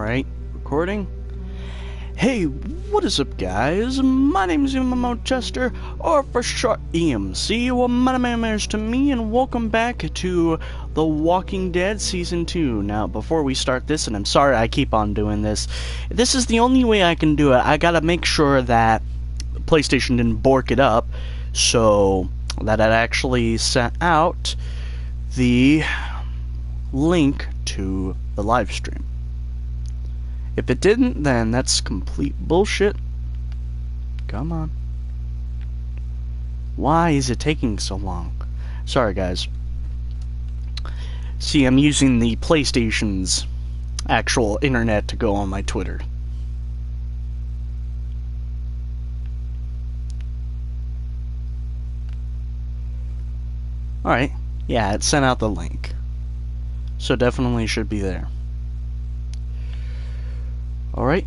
Alright, recording. Hey, what is up, guys? My name is Emmo Chester, or for short, EMC. Well, my name is to me, and welcome back to The Walking Dead Season 2. Now, before we start this, and I'm sorry I keep on doing this, this is the only way I can do it. I gotta make sure that PlayStation didn't bork it up, so that it actually sent out the link to the live stream. If it didn't, then that's complete bullshit. Come on. Why is it taking so long? Sorry, guys. See, I'm using the PlayStation's actual internet to go on my Twitter. Alright. Yeah, it sent out the link. So definitely should be there. Alright.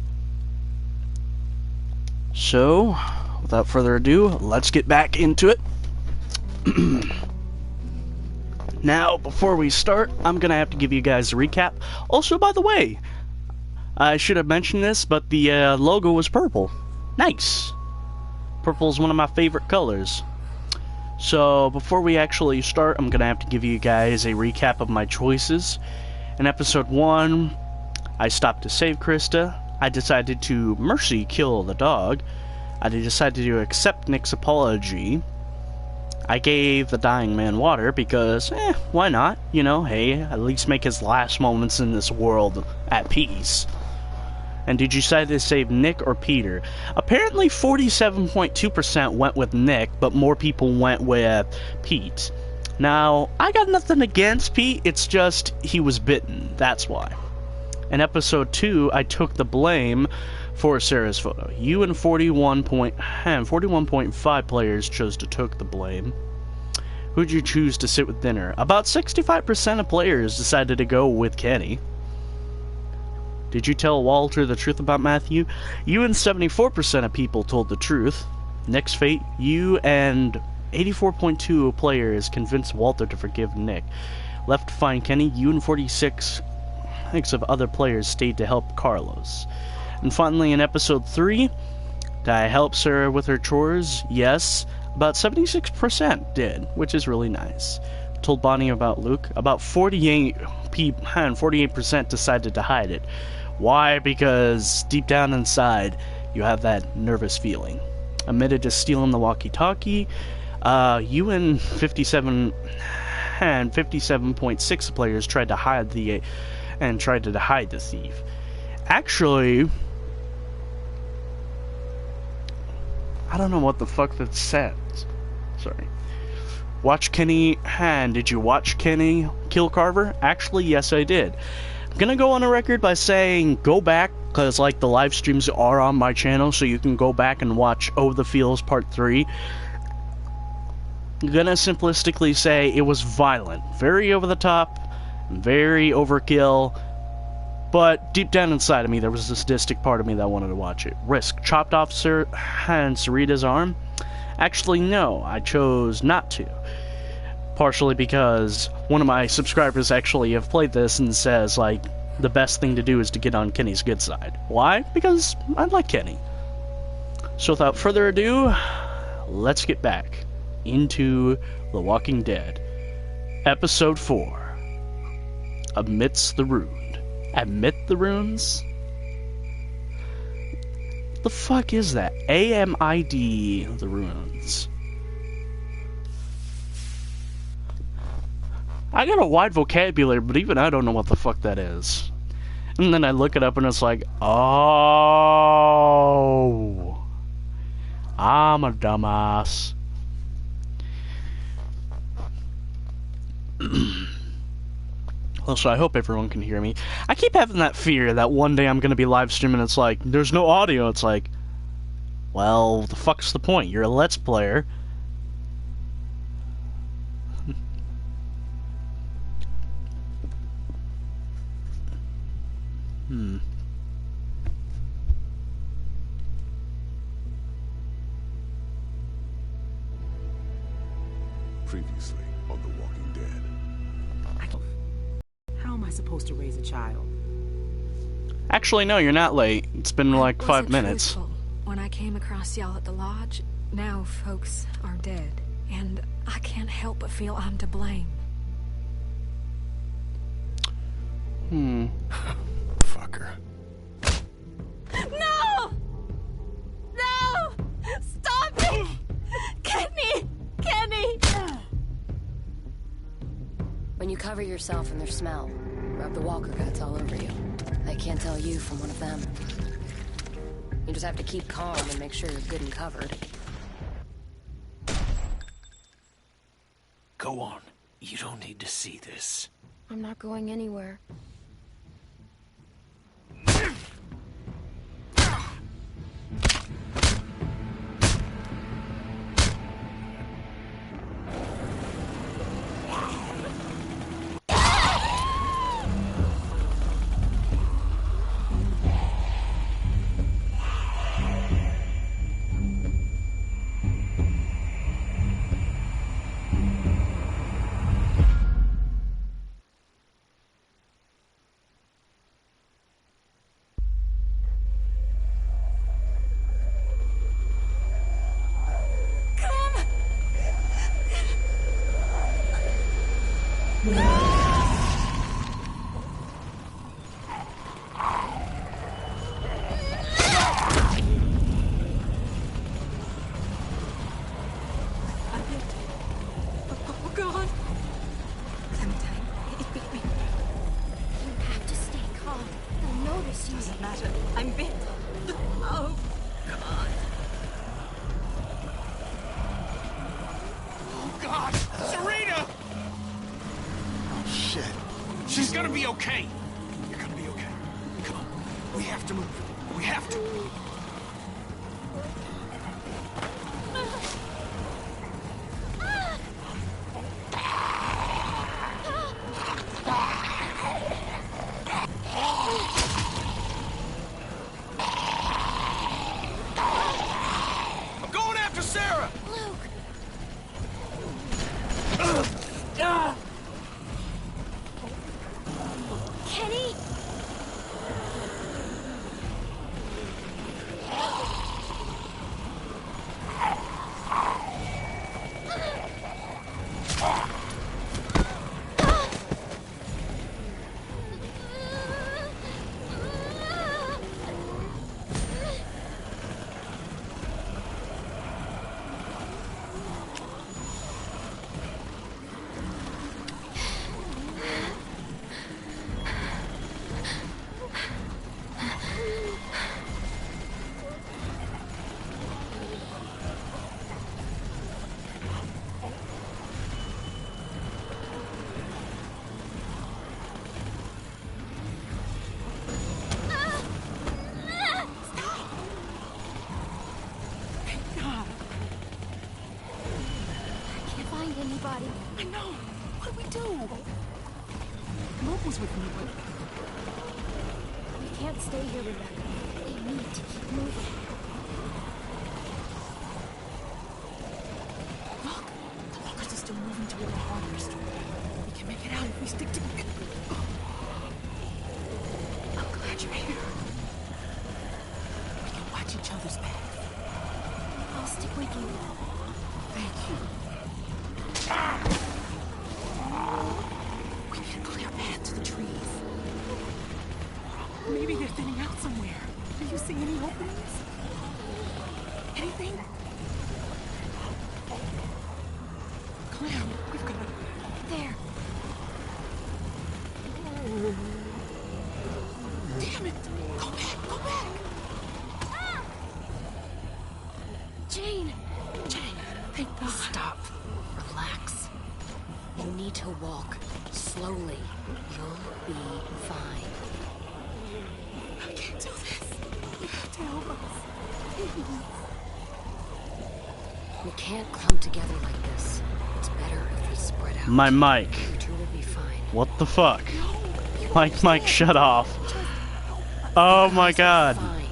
So, without further ado, let's get back into it. Now, before we start, I'm gonna have to give you guys a recap. Also, by the way, I should have mentioned this, but the logo was purple. Nice! Purple is one of my favorite colors. So, before we actually start, I'm gonna have to give you guys a recap of my choices. In episode 1, I stopped to save Krista. I decided to mercy kill the dog. I decided to accept Nick's apology. I gave the dying man water because, why not? You know, hey, at least make his last moments in this world at peace. And did you decide to save Nick or Peter? Apparently 47.2% went with Nick, but more people went with Pete. Now, I got nothing against Pete, it's just he was bitten, that's why. In episode 2, I took the blame for Sarah's photo. You and 41.5 players chose to take the blame. Who'd you choose to sit with dinner? About 65% of players decided to go with Kenny. Did you tell Walter the truth about Matthew? You and 74% of people told the truth. Nick's fate, you and 84.2 players convinced Walter to forgive Nick. Left to find Kenny, you and 46 of other players stayed to help Carlos. And finally, in episode 3, did I help Sarah with her chores? Yes. About 76% did, which is really nice. Told Bonnie about Luke. About 48% decided to hide it. Why? Because deep down inside, you have that nervous feeling. Admitted to stealing the walkie-talkie. You and 57.6 players tried to hide the thief. Actually, I don't know what the fuck that says. Sorry. Watch Kenny. Did you watch Kenny kill Carver? Actually, yes, I did. I'm gonna go on a record by saying go back, because like the live streams are on my channel, so you can go back and watch Over the Fields Part 3. I'm gonna simplistically say it was violent. Very over the top, very overkill, but deep down inside of me, there was this sadistic part of me that wanted to watch it. Risk. Chopped off Sarita's arm? Actually, no, I chose not to. Partially because one of my subscribers actually have played this and says, like, the best thing to do is to get on Kenny's good side. Why? Because I like Kenny. So without further ado, let's get back into The Walking Dead. Episode 4. Amidst the Ruined. Admit the runes? The fuck is that? AMID the ruins. I got a wide vocabulary, but even I don't know what the fuck that is. And then I look it up and it's like, oh, I'm a dumbass. So I hope everyone can hear me. I keep having that fear that one day I'm going to be live streaming and it's like, there's no audio. It's like, well, the fuck's the point? You're a Let's Player. Previously on The Walking Dead. How am I supposed to raise a child? Actually, no, you're not late. It's been like 5 minutes. Truthful. When I came across y'all at the lodge, now folks are dead. And I can't help but feel I'm to blame. Fucker. No! No! Stop it! Kenny! Kenny! When you cover yourself in their smell, rub the walker guts all over you. They can't tell you from one of them. You just have to keep calm and make sure you're good and covered. Go on. You don't need to see this. I'm not going anywhere. Oh, God. Clementine, it beat me. You have to stay calm. They'll notice you. Doesn't matter. I'm bit. Oh, God. Oh, God! Serena! Oh, shit. She's gonna be okay. You're gonna be okay. Come on. We have to move. We have to. I'm going after Sarah! Luke! Kenny? Can't find anybody. I know. What do we do? Luke was with me, but We can't stay here, Rebecca. We need to keep moving. look, the walkers are still moving toward the harvest. We can make it out if we stick together. I'm glad you're here. We can watch each other's back. I'll stick with you. Thank you. We need a clear path to the trees. Maybe they're thinning out somewhere. Do you see any openings? Anything? Clem, we've got to... There. Damn it! Go back! Go back! Jane! Jane, thank God. Stop. Relax. You need to walk slowly. You'll be fine. I can't do this. You have to help us. We can't come together like this. It's better if we spread out. My mic. You two will be fine. What the fuck? Mike, shut off. Oh my god. Fine.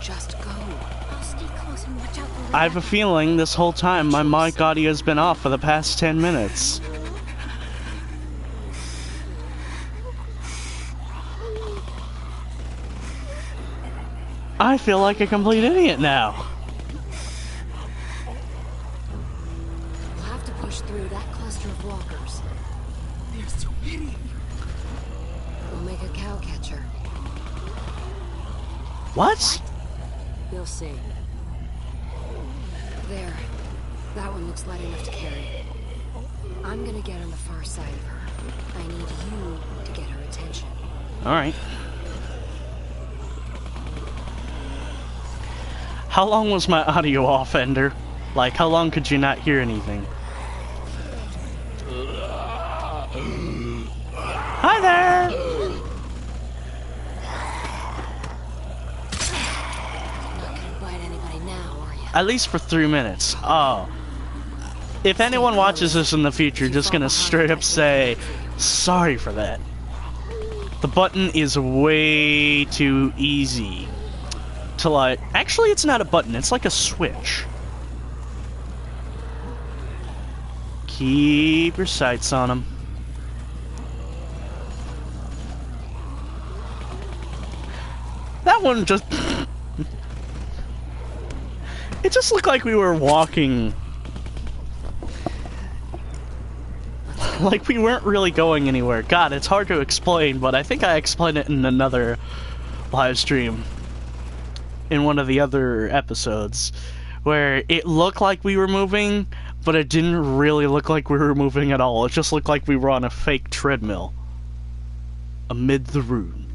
Just go. I'll stay close and watch out for I have a feeling this whole time my mic audio's been off for the past 10 minutes. I feel like a complete idiot now. We'll have to push through that cluster of walkers. There's so many. We'll make a cow catcher. What? You'll see. There. That one looks light enough to carry. I'm gonna get on the far side of her. I need you to get her attention. Alright. How long was my audio off, Ender? Like, how long could you not hear anything? Hi there! Not gonna bite anybody now, are you? At least for 3 minutes. Oh. If anyone watches this in the future, just gonna straight up say, sorry for that. The button is way too easy to like... Actually, it's not a button, it's like a switch. Keep your sights on them. That one just... It just looked like we were walking... Like we weren't really going anywhere. God, it's hard to explain, but I think I explained it in another live stream. In one of the other episodes. Where it looked like we were moving, but it didn't really look like we were moving at all. It just looked like we were on a fake treadmill. Amid the ruin.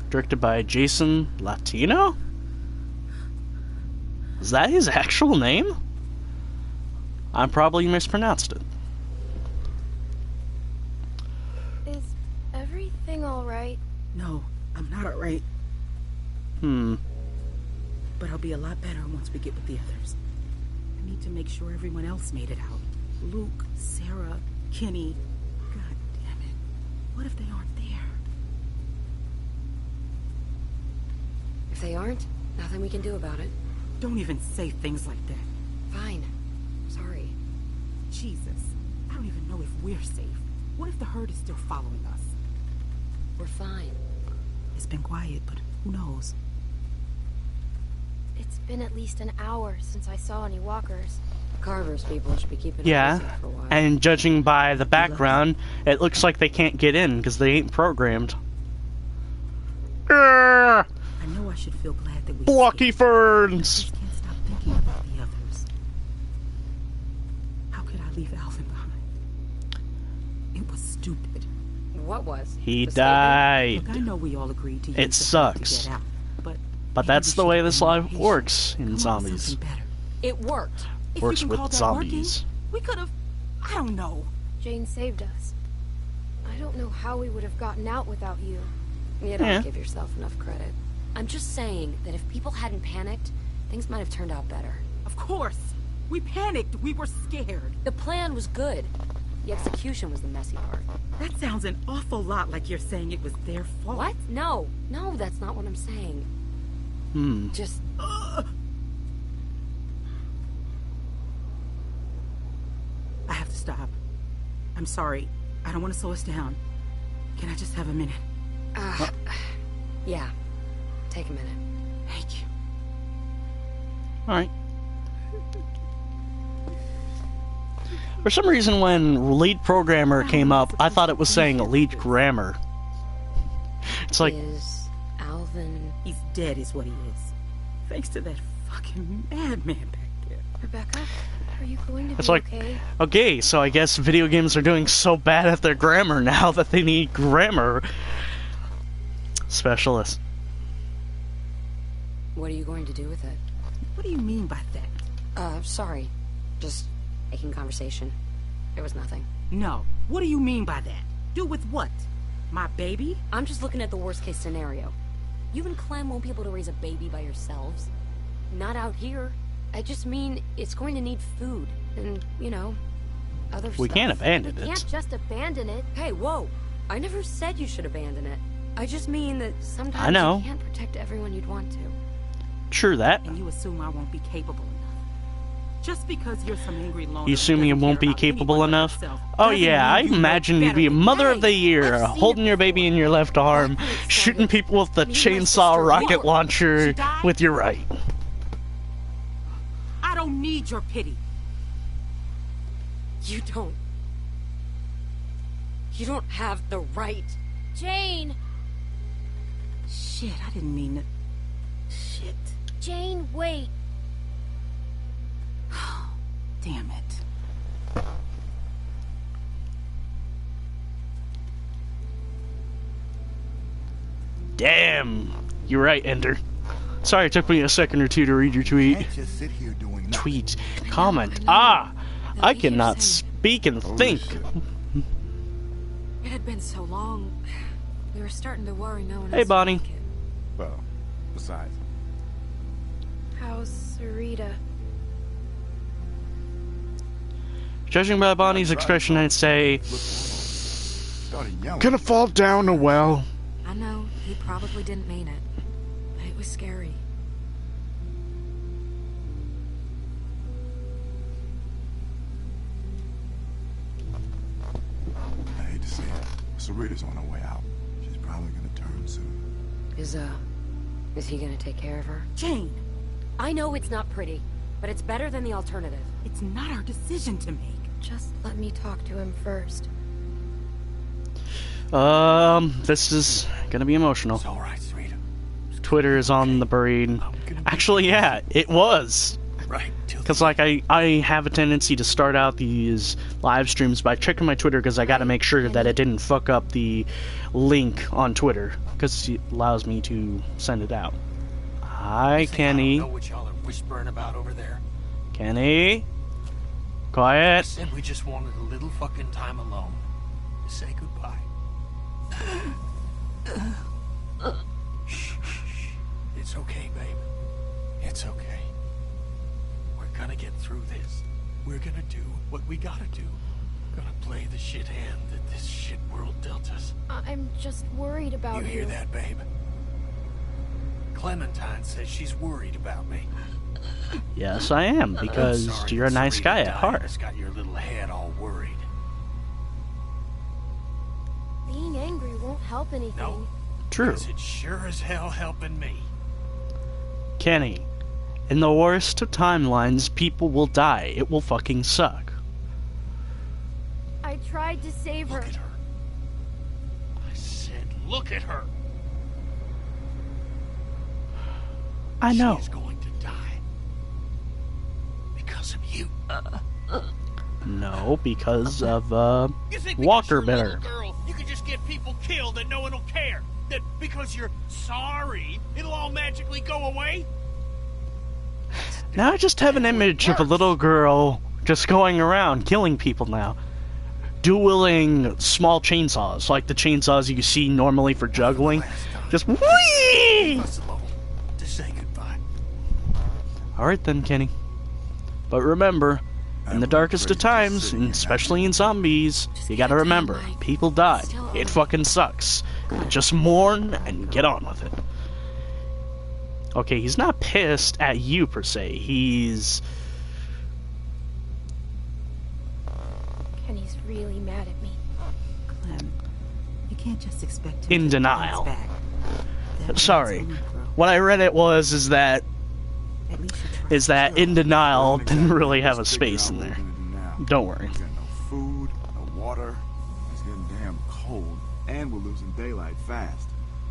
Directed by Jason Latino? Is that his actual name? I probably mispronounced it. Is everything alright? No, I'm not alright. But I'll be a lot better once we get with the others. I need to make sure everyone else made it out. Luke, Sarah, Kenny. God damn it. What if they aren't there? If they aren't, nothing we can do about it. Don't even say things like that. Fine. Sorry. Jesus. I don't even know if we're safe. What if the herd is still following us? We're fine. It's been quiet, but who knows? It's been at least an hour since I saw any walkers. Carver's people should be keeping it busy Yeah, for a while. and judging by the background, it looks like they can't get in because they ain't programmed. I know I should feel glad that we Blocky escaped, but I ferns! just can't stop thinking about the others. How could I leave Alvin behind? It was stupid. What was? He The died. Look, I know we all agreed to use It the sucks. herd to get out, But maybe that's we the should way have this been more life patient. works in Come up with zombies. something better. It worked. If Works you can with call that zombies. working, we could have, I don't know. Jane saved us. I don't know how we would have gotten out without you. You don't Yeah. give yourself enough credit. I'm just saying that if people hadn't panicked, things might have turned out better. Of course. We panicked. We were scared. The plan was good. The execution was the messy part. That sounds an awful lot like you're saying it was their fault. What? No. No, that's not what I'm saying. Just... I have to stop. I'm sorry. I don't want to slow us down. Can I just have a minute? Yeah. Take a minute. Thank you. Alright. For some reason, when lead programmer came up, I thought it was saying lead grammar. It's like, Is Alvin... He's dead is what he is. Thanks to that fucking madman back there. Rebecca, are you going to it's be like, okay? okay, so I guess video games are doing so bad at their grammar now that they need grammar specialists. What are you going to do with it? What do you mean by that? Sorry. Just making conversation. It was nothing. No. What do you mean by that? Do with what? My baby? I'm just looking at the worst case scenario. You and Clem won't be able to raise a baby by yourselves. Not out here. I just mean it's going to need food and, you know, other stuff. We can't abandon We it. can't just abandon it. Hey, whoa. I never said you should abandon it. I just mean that sometimes I know. you can't protect everyone you'd want to. True that. And you assume I won't be capable enough. Just because you're some angry loner. You assuming you who doesn't won't care be about capable anyone but enough? herself Oh doesn't yeah, I mean you know imagine you'd better be a than- mother Hey, of the year, I've seen holding it your baby in your left arm, shooting people with the Me and my chainsaw sister, rocket we- launcher she died? with your right. I don't need your pity. You don't. You don't have the right. Jane! Shit, I didn't mean it. Shit. Jane, wait. Damn it. Damn, you're right, Ender. Sorry it took me a second or two to read your tweet. Can't just sit here doing nothing. Tweet. Comment. Ah! The I leader's cannot saying speak and think. shit. It had been so long. We were starting to worry no one Hey, else would Bonnie. make it. Well, besides, How's Sarita? Judging by Bonnie's expression, I'd say, started yelling. gonna fall down a well. I know, he probably didn't mean it. But it was scary. I hate to say it. Sarita's on her way out. She's probably gonna turn soon. Is he gonna take care of her? Jane, I know it's not pretty, but it's better than the alternative. it's not our decision to make. Just let me talk to him first. This is gonna be emotional. It's all right, Sarita. Twitter is on the brain. Actually, yeah, it was. Right. Because, like, I have a tendency to start out these live streams by checking my Twitter because I gotta make sure that it didn't fuck up the link on Twitter. Because it allows me to send it out. Hi, I Kenny. don't know what y'all are whispering about over there. Kenny? I Quiet. said we just wanted a little fucking time alone to say goodbye. Shh, shh, shh. It's okay, babe. It's okay. We're gonna get through this. We're gonna do what we gotta do. Gonna play the shit hand that this shit world dealt us. I'm just worried about You you. hear that, babe? Clementine says she's worried about me. Yes, I am, I'm because sorry you're a that nice Sarita guy at dying heart. has got your little head all worried. Being angry won't help anything. No, True. because it's sure as hell helping me. Kenny, in the worst of timelines, people will die. It will fucking suck. I tried to save her. Look at her. I said, look at her. I know. She's going to die. Because of you. No, because of, You think Walker because you're a better. little girl, you can just get people killed and no one will care? That because you're sorry, it'll all magically go away? Now I just have an image of a little girl just going around killing people now. Dueling small chainsaws, like the chainsaws you see normally for juggling. Just whee! Us alone to say goodbye. Alright then, Kenny. But remember, in the darkest of times, and especially in zombies, you gotta remember, people die. It fucking sucks. Just mourn and get on with it. Okay, he's not pissed at you per se. He's Kenny's really mad at me. Clem, you can't just expect him In to take denial. things back. That sorry. man's only grown. What I read it was is that At least you tried. in denial Doesn't didn't exactly really have a just figure space out in what there. we're gonna do now. Don't worry. We got no food, no water. It's getting damn cold, and we're losing daylight fast.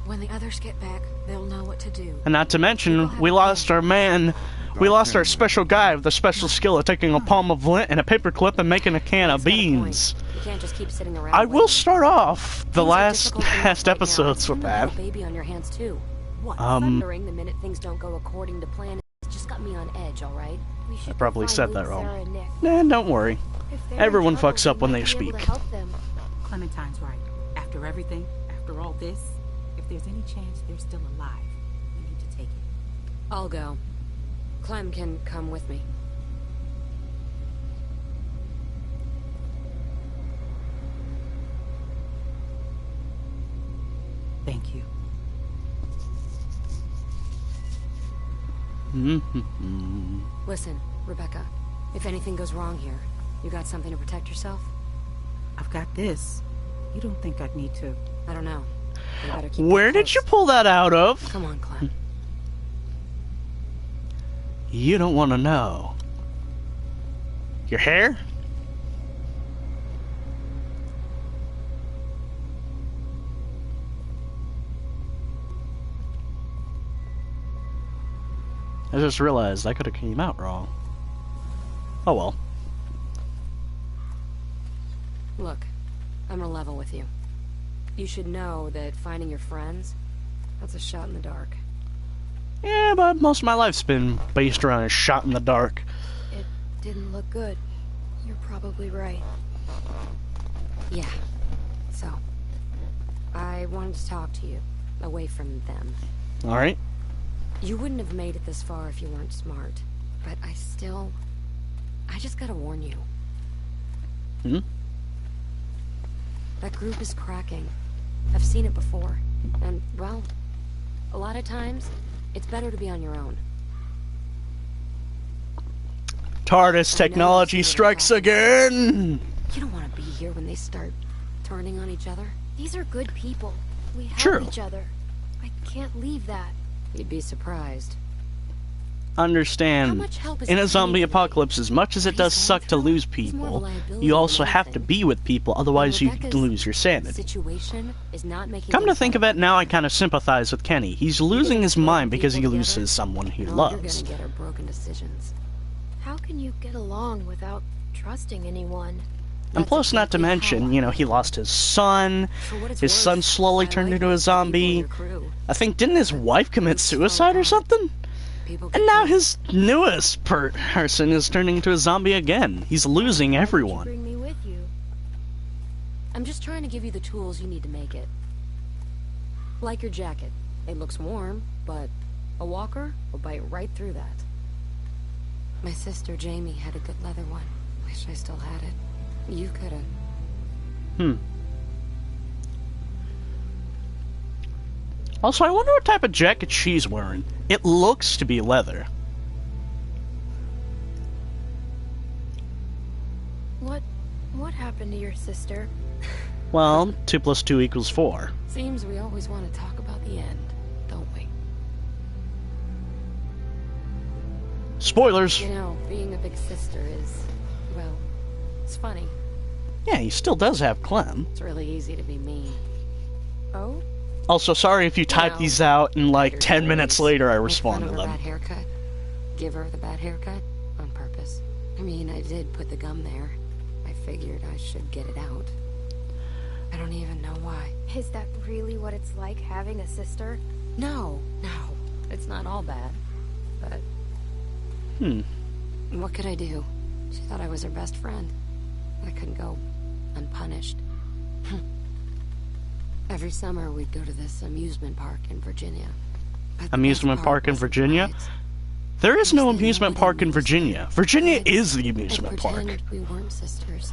When the others get back, they'll know what to do. And not to mention, we lost our man. We lost our special guy with the special skill of taking a palm of lint and a paperclip and making a can of He's got a point. beans. You can't just keep sitting around. I will waiting. start off the Things are last difficult enough past right now. episodes with You have that. a baby on your hands too. What? Um, Thundering the minute things don't go according to plan. It's just got me on edge. All right. We should I probably go said find that Luke, wrong. Sarah, and Nick. Nah, don't worry. If they're in Everyone trouble, fucks up we when might they be able speak. to help them. Clementine's right. After everything, after all this, if there's any chance they're still alive, we need to take it. I'll go. Clem can come with me. Thank you. Mm-hmm. Listen, Rebecca. If anything goes wrong here, you got something to protect yourself? I've got this. You don't think I'd need to... I don't know. You better keep Where it did close. you pull that out of? Come on, Clem. You don't want to know. Your hair? I just realized I could have came out wrong. Oh well. Look, I'm gonna level with you. You should know that finding your friends, that's a shot in the dark. Yeah, but most of my life's been based around a shot in the dark. It didn't look good. You're probably right. Yeah. So, I wanted to talk to you, away from them. Alright. You wouldn't have made it this far if you weren't smart. But I just gotta warn you. Hmm? That group is cracking. I've seen it before. And, well, a lot of times, it's better to be on your own. TARDIS technology strikes again! You don't want to be here when they start turning on each other. These are good people. We help True. each other. I can't leave that. You'd be surprised. How Understand, much help is in a he zombie needing? apocalypse, as much as it does He's suck to going through. lose He's more of a people, liability you than also have to anything. be with people, otherwise you Rebecca's lose your sanity. Situation is not making Come to things think of better. it, now I kind of sympathize with Kenny. He's losing his Putting mind because he people loses together, someone he and all loves. You're gonna get are broken decisions. How can you get along without trusting anyone? And That's plus, not to exactly how mention, I you know, he lost his son, For what it's his worth, son slowly I turned like into a the people in zombie. your crew. I think, didn't his wife commit suicide or something? People And get now killed. his newest person is turning into a zombie again. He's losing Why did you everyone. bring me with you? I'm just trying to give you the tools you need to make it. Like your jacket. It looks warm, but a walker will bite right through that. My sister Jamie had a good leather one. Wish I still had it. You could've. Also, I wonder what type of jacket she's wearing. It looks to be leather. What happened to your sister? Well, 2 + 2 = 4. Seems we always want to talk about the end, don't we? Spoilers! You know, being a big sister is, well, it's funny. Yeah, he still does have Clem. It's really easy to be mean. Oh? Also, sorry if you type Well, these out and like writers 10 minutes always later I make respond fun to of her them. bad haircut. Give her the bad haircut on purpose. I mean, I did put the gum there. I figured I should get it out. I don't even know why. Is that really what it's like having a sister? No, it's not all bad. But what could I do? She thought I was her best friend. I couldn't go unpunished. Every summer we'd go to this amusement park in Virginia. But the Amusement best park part in wasn't Virginia? rides. There is no Usually amusement nobody park in moves Virginia. there. Virginia I'd- is the I'd amusement park. pretend we weren't sisters.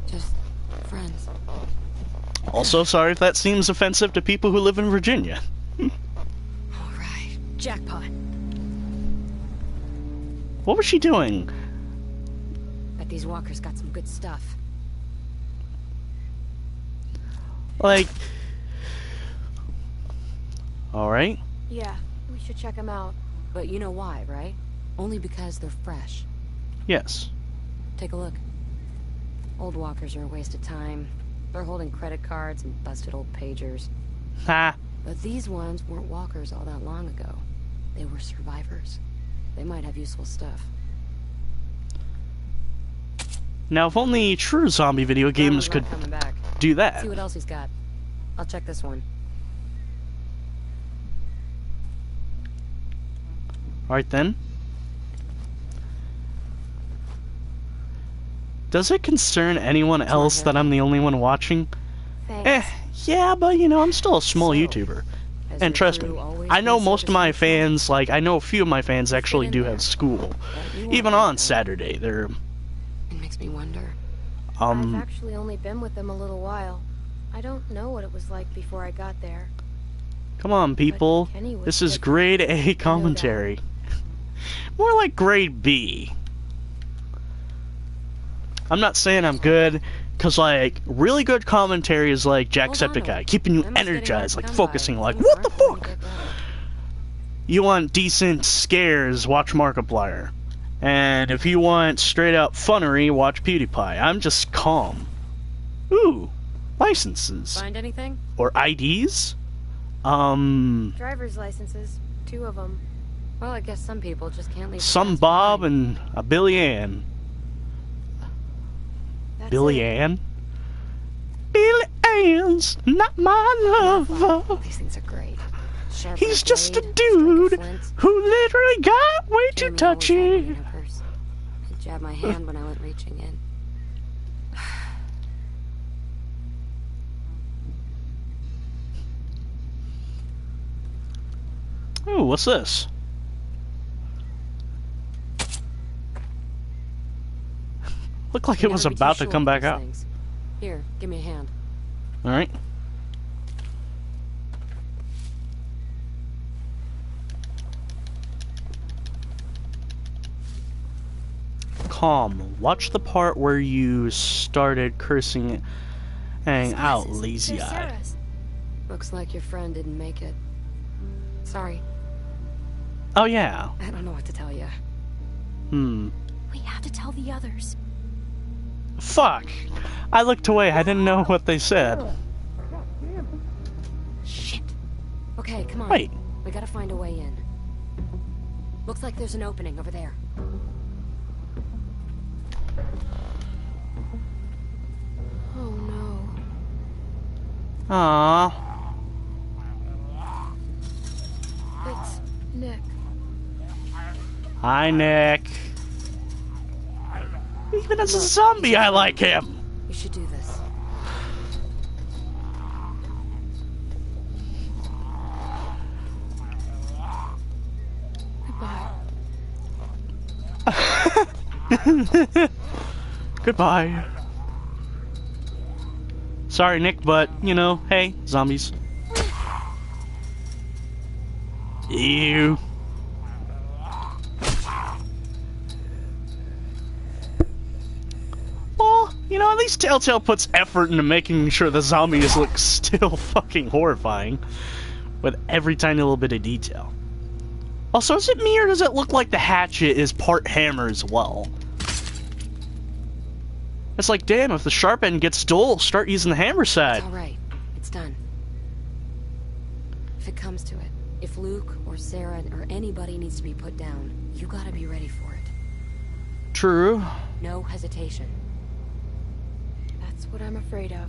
Just friends. Also, sorry if that seems offensive to people who live in Virginia. Alright. Jackpot. What was she doing? Bet these walkers got some good stuff. Like... Alright. Yeah, we should check them out. But you know why, right? Only because they're fresh. Yes. Take a look. Old walkers are a waste of time. They're holding credit cards and busted old pagers. Ha. But these ones weren't walkers all that long ago. They were survivors. They might have useful stuff. Now, if only true zombie video games Grandma's could not coming back. do that. See what else he's got. I'll check this one. Alright then. Does it concern anyone else that I'm the only one watching? Thanks. Yeah, but you know, I'm still a small So, YouTuber. Has And your trust me, crew always I know been most of my so fans, like, I know a few of my fans actually do have school. But you won't Even like on that. Saturday, they're, It makes me wonder. I've actually only been with them a little while. I don't know what it was like before I got there. come on people, Kenny was this is different. grade I know A that. commentary. More like grade B. I'm not saying I'm good, because, like, really good commentary is like Jacksepticeye, keeping you energized, like, focusing, like, what the fuck? You want decent scares, watch Markiplier. And if you want straight-up funnery, watch PewDiePie. I'm just calm. Ooh, licenses. Find anything? Or IDs? Driver's licenses. 2 of them. Well, I guess some people just can't leave. Some Bob and a Billy Ann. That's Billy it. Ann? Billy Ann's not my lover. These things are great. Sharp He's like just a blade, dude strike of flint. who literally got way too Jamie always had one touchy. in her purse. I'd jab my hand when I went reaching in. Ooh, what's this? Looked like it was Never be too about to sure come with back these out. things. Here, give me a hand. Alright. Calm. Watch the part where you started cursing it. Hang out, lazy They're eye. Sarah's. Looks like your friend didn't make it. Sorry, Oh yeah. I don't know what to tell you. We have to tell the others. Fuck. I looked away. I didn't know what they said. Shit. Okay, come on. Wait. We gotta find a way in. Looks like there's an opening over there. Oh no. Aww. It's Nick. Hi, Nick. Even as a zombie, I like him. You should do this. Goodbye. Goodbye. Sorry, Nick, but, you know, hey, zombies. Ew. Well, you know, at least Telltale puts effort into making sure the zombies look still fucking horrifying. With every tiny little bit of detail. Also, is it me or does it look like the hatchet is part hammer as well? It's like, damn, if the sharp end gets dull, start using the hammer side. It's alright. It's done. If it comes to it, if Luke or Sarah or anybody needs to be put down, you gotta be ready for it. True. No hesitation. That's what I'm afraid of.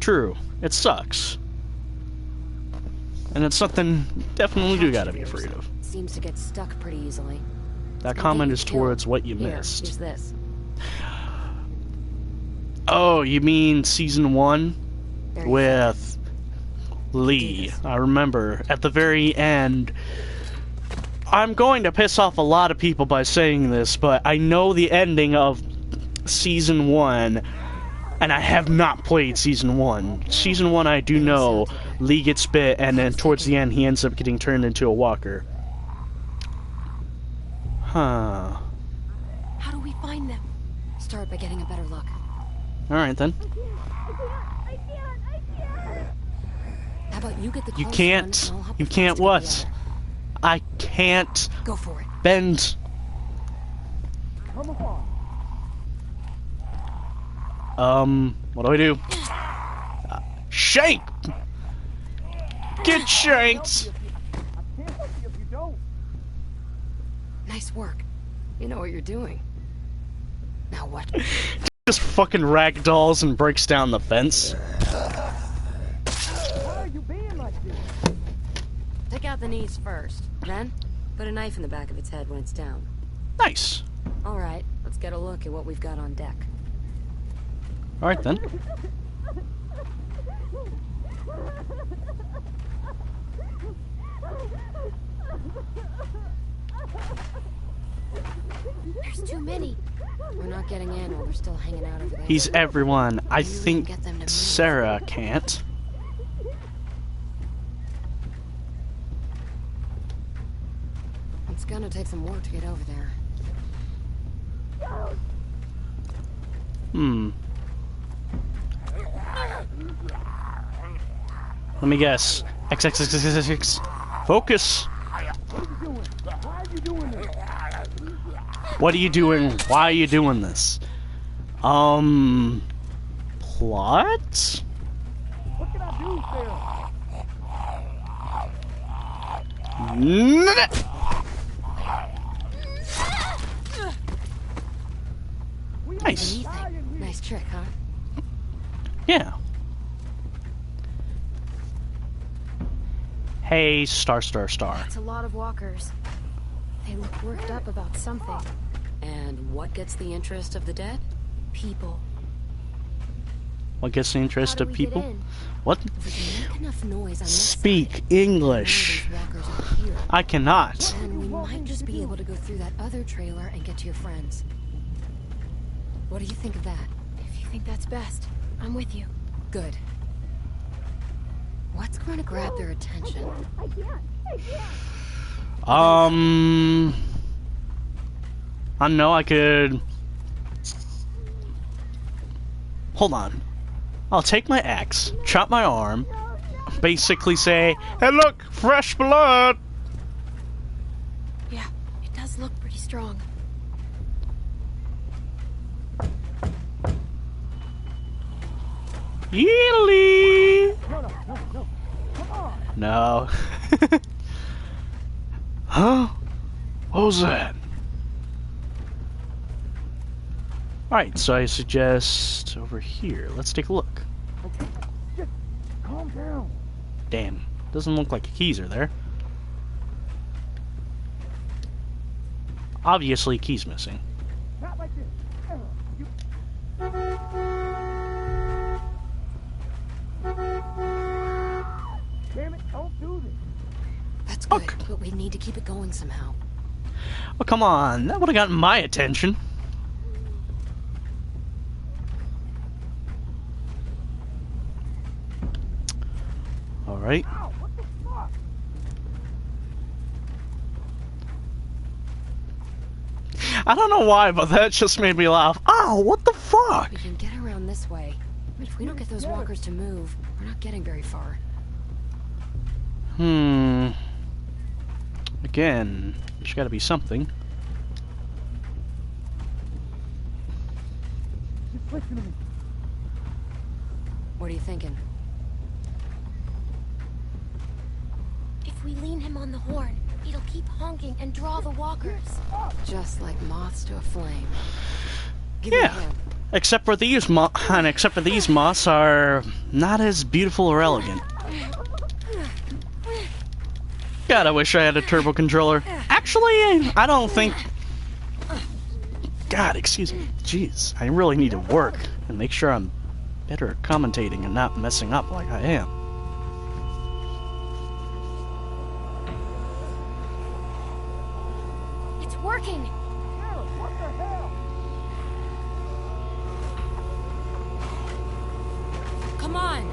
True. It sucks. And it's something you definitely do gotta be afraid of. Seems to get stuck pretty easily. That comment is towards what you Here, missed. use this. Oh, you mean season 1? There you With Lee. I remember at the very end. I'm going to piss off a lot of people by saying this, but I know the ending of season 1, and I have not played season 1. Season 1, I do know Lee gets bit, and then towards the end, he ends up getting turned into a walker. Huh. How do we find them? Start by getting a better look. Alright then. How about you get the You close can't. one, and I'll help You the can't fast what? get the I can't other. Go for it. bend. What do I do? Shank! Get shanked! Nice work. You know what you're doing. Now what? Just fucking ragdolls and breaks down the fence. Take out the knees first. Then, put a knife in the back of its head when it's down. Nice. Alright, let's get a look at what we've got on deck. Alright then. There's too many. We're not getting in while they're still hanging out over there. He's everyone. I Maybe we can think get them to move. Sarah can't. It's gonna take some work to get over there. Let me guess. X. Focus. What are you doing? Why are you doing this? Plot? What can I do, Sarah? Nice. Nice trick, huh? Yeah. Hey, star. That's a lot of walkers. They look worked up about something. And what gets the interest of the dead? People. What gets the interest How of do we get people? in? What? If we can make enough noise on this Speak side, English. these walkers are here. I cannot. And we might just be able to go through that other trailer and get to your friends. What do you think of that? If you think that's best, I'm with you. Good. What's going to grab their attention? I know I could... Hold on. I'll take my axe, chop my arm, basically say, hey look, fresh blood! Yeah, it does look pretty strong. Yeely! No. Huh? What was that? Alright, so I suggest over here. Let's take a look. Just calm down. Damn. Doesn't look like keys are there. Obviously, keys missing. Not like this. You... Damn it, don't do this. That's good, Look. but we need to keep it going somehow. Oh, come on. That would have gotten my attention. Alright. Ow, what the fuck? I don't know why, but that just made me laugh. Oh, what the fuck? We can get around this way. If we don't get those walkers to move, we're not getting very far. Again, there's gotta be something. Just listen to me. What are you thinking? If we lean him on the horn, it'll keep honking and draw the walkers. Just like moths to a flame. Give me a Yeah. hand. Except for these moths are not as beautiful or elegant. God, I wish I had a turbo controller. Actually, I don't think... God, excuse me. Jeez, I really need to work and make sure I'm better at commentating and not messing up like I am. It's working. Sarah, what the hell? Come on!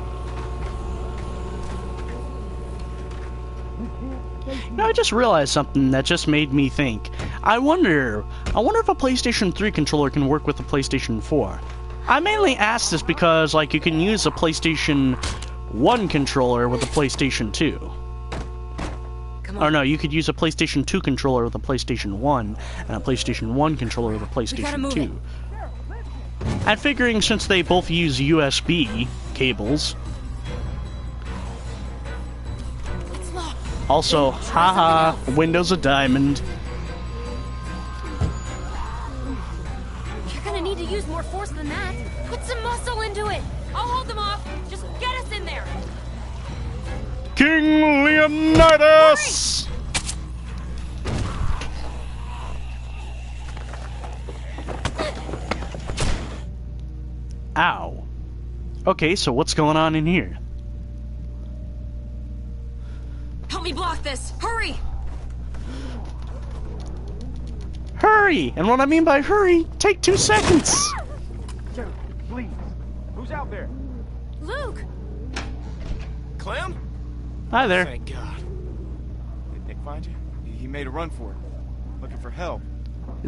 Now, I just realized something that just made me think. I wonder if a PlayStation 3 controller can work with a PlayStation 4. I mainly ask this because, like, you can use a PlayStation 1 controller with a PlayStation 2. Come Or on. no, you could use a PlayStation 2 controller with a PlayStation 1, and a PlayStation 1 controller with a PlayStation move 2. And figuring since they both use USB cables. It's locked. Also, haha, Windows a diamond. You're gonna need to use more force than that. Put some muscle into it. I'll hold them off. Just get us in there. King Leonidas! Ow. Okay, so what's going on in here? Help me block this! Hurry! Hurry! And what I mean by hurry, take 2 seconds! Sarah, please. Who's out there? Luke! Clem? Hi there. Thank God. Did Nick find you? He made a run for it. Looking for help.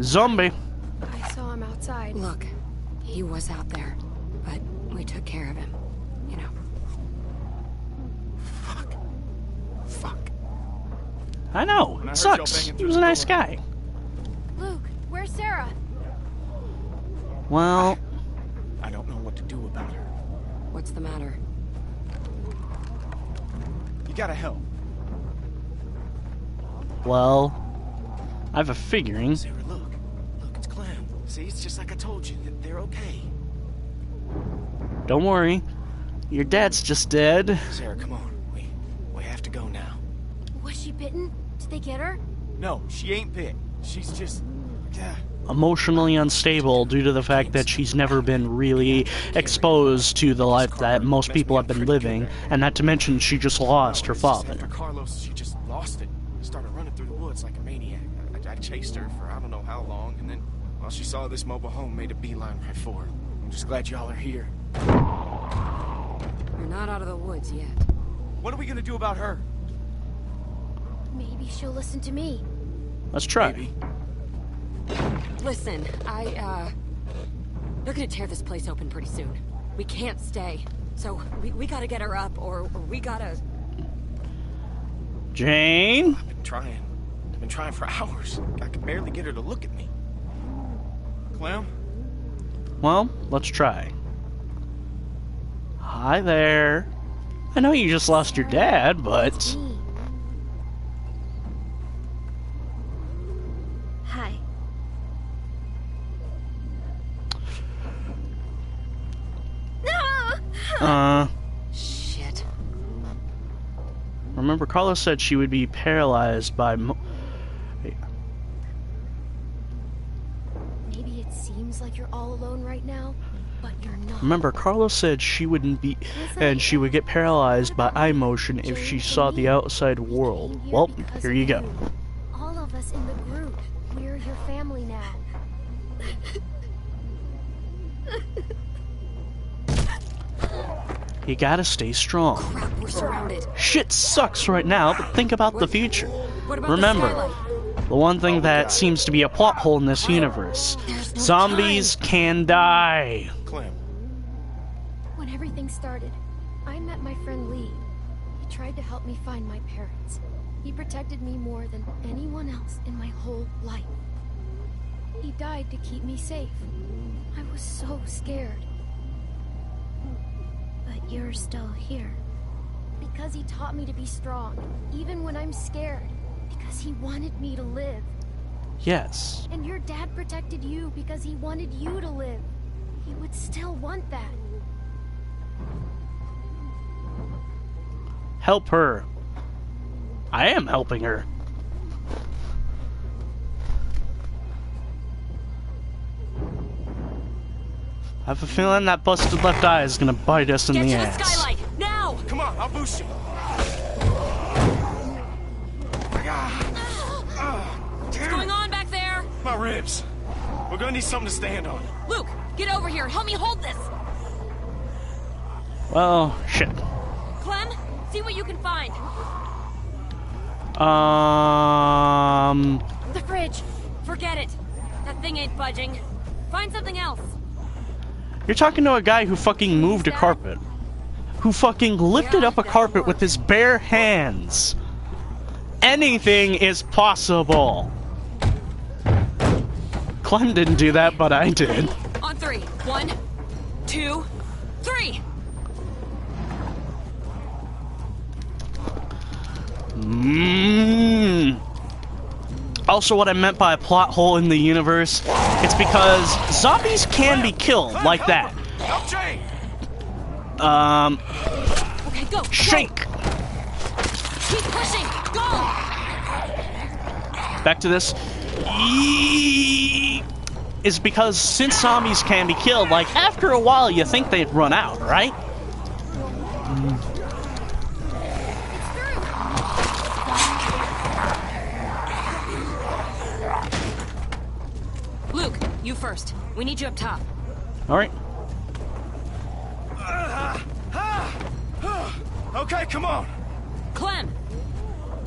Zombie. I saw him outside. Look, He was out there, but we took care of him. You know. Fuck. I know. When I It heard y'all sucks. banging He through was the a nice door. guy. Luke, where's Sarah? Well, I don't know what to do about her. What's the matter? You gotta help. I have a figuring. Sarah, look. Look, it's Clem. See, it's just like I told you. They're okay. Don't worry. Your dad's just dead. Sarah, come on. We have to go now. Was she bitten? Did they get her? No, she ain't bit. She's just... Emotionally unstable due to the fact that she's never been really exposed to the life that most people have been living, and not to mention she just lost her father. After Carlos, she just lost it. Started running through the woods like a maniac. I chased her for I don't know how long, and then, while she saw this mobile home, made a beeline right for her. I'm just glad y'all are here. You're not out of the woods yet. What are we gonna do about her? Maybe she'll listen to me. Let's try. Maybe. Listen, they're gonna tear this place open pretty soon. We can't stay. So, we gotta get her up, or we gotta... Jane? I've been trying for hours. I could barely get her to look at me. Clem? Well, let's try. Hi there. I know you just lost your dad, but... Me. Hi. No! Shit. Remember, Carlos said she would be paralyzed by... Maybe it seems like you're all alone right now, but you're not. Remember, Carlos said she wouldn't be... and she would get paralyzed by eye motion if she saw the outside world. Well, here you go. All of us in the group, we're your family now. You gotta stay strong. Crap, we're surrounded. Shit sucks right now, but think about the future. What about Remember, the skylight? the one thing that seems to be a plot hole in this universe. There's no Zombies can die. Clem. When everything started, I met my friend Lee. He tried to help me find my parents. He protected me more than anyone else in my whole life. He died to keep me safe. I was so scared. But you're still here. Because he taught me to be strong, even when I'm scared. Because he wanted me to live. Yes. And your dad protected you because he wanted you to live. He would still want that. Help her. I am helping her. I have a feeling that busted left eye is gonna bite us in Get the to the ass. skylight, now! Come on, I'll boost you. What's going on back there? My ribs. We're gonna need something to stand on. Luke, get over here. Help me hold this. Well, shit. Clem, see what you can find. The fridge. Forget it. That thing ain't budging. Find something else. You're talking to a guy who fucking moved a carpet. Who fucking lifted up a carpet with his bare hands. Anything is possible. Clem didn't do that, but I did. On three. 1, 2, 3. Also, what I meant by a plot hole in the universe, it's because zombies can be killed like that. Help Jane! Okay, go. Shake! Keep pushing. Go. Back to this. Is because since zombies can be killed, like, after a while you think they'd run out, right? Luke, you first. We need you up top. Alright. Okay, come on. Clem,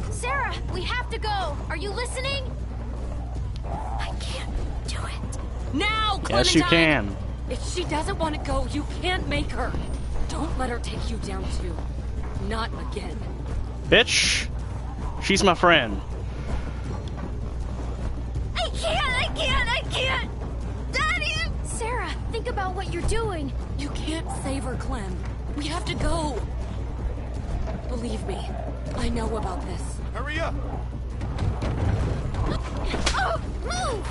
Sarah, we have to go. Are you listening? I can't do it. now, Clementine. Yes, you can. If she doesn't want to go, you can't make her. Don't let her take you down too. Not again. Bitch, she's my friend. I can't! Daddy! Sarah, think about what you're doing. You can't save her, Clem. We have to go. Believe me, I know about this. Hurry up! Oh, move!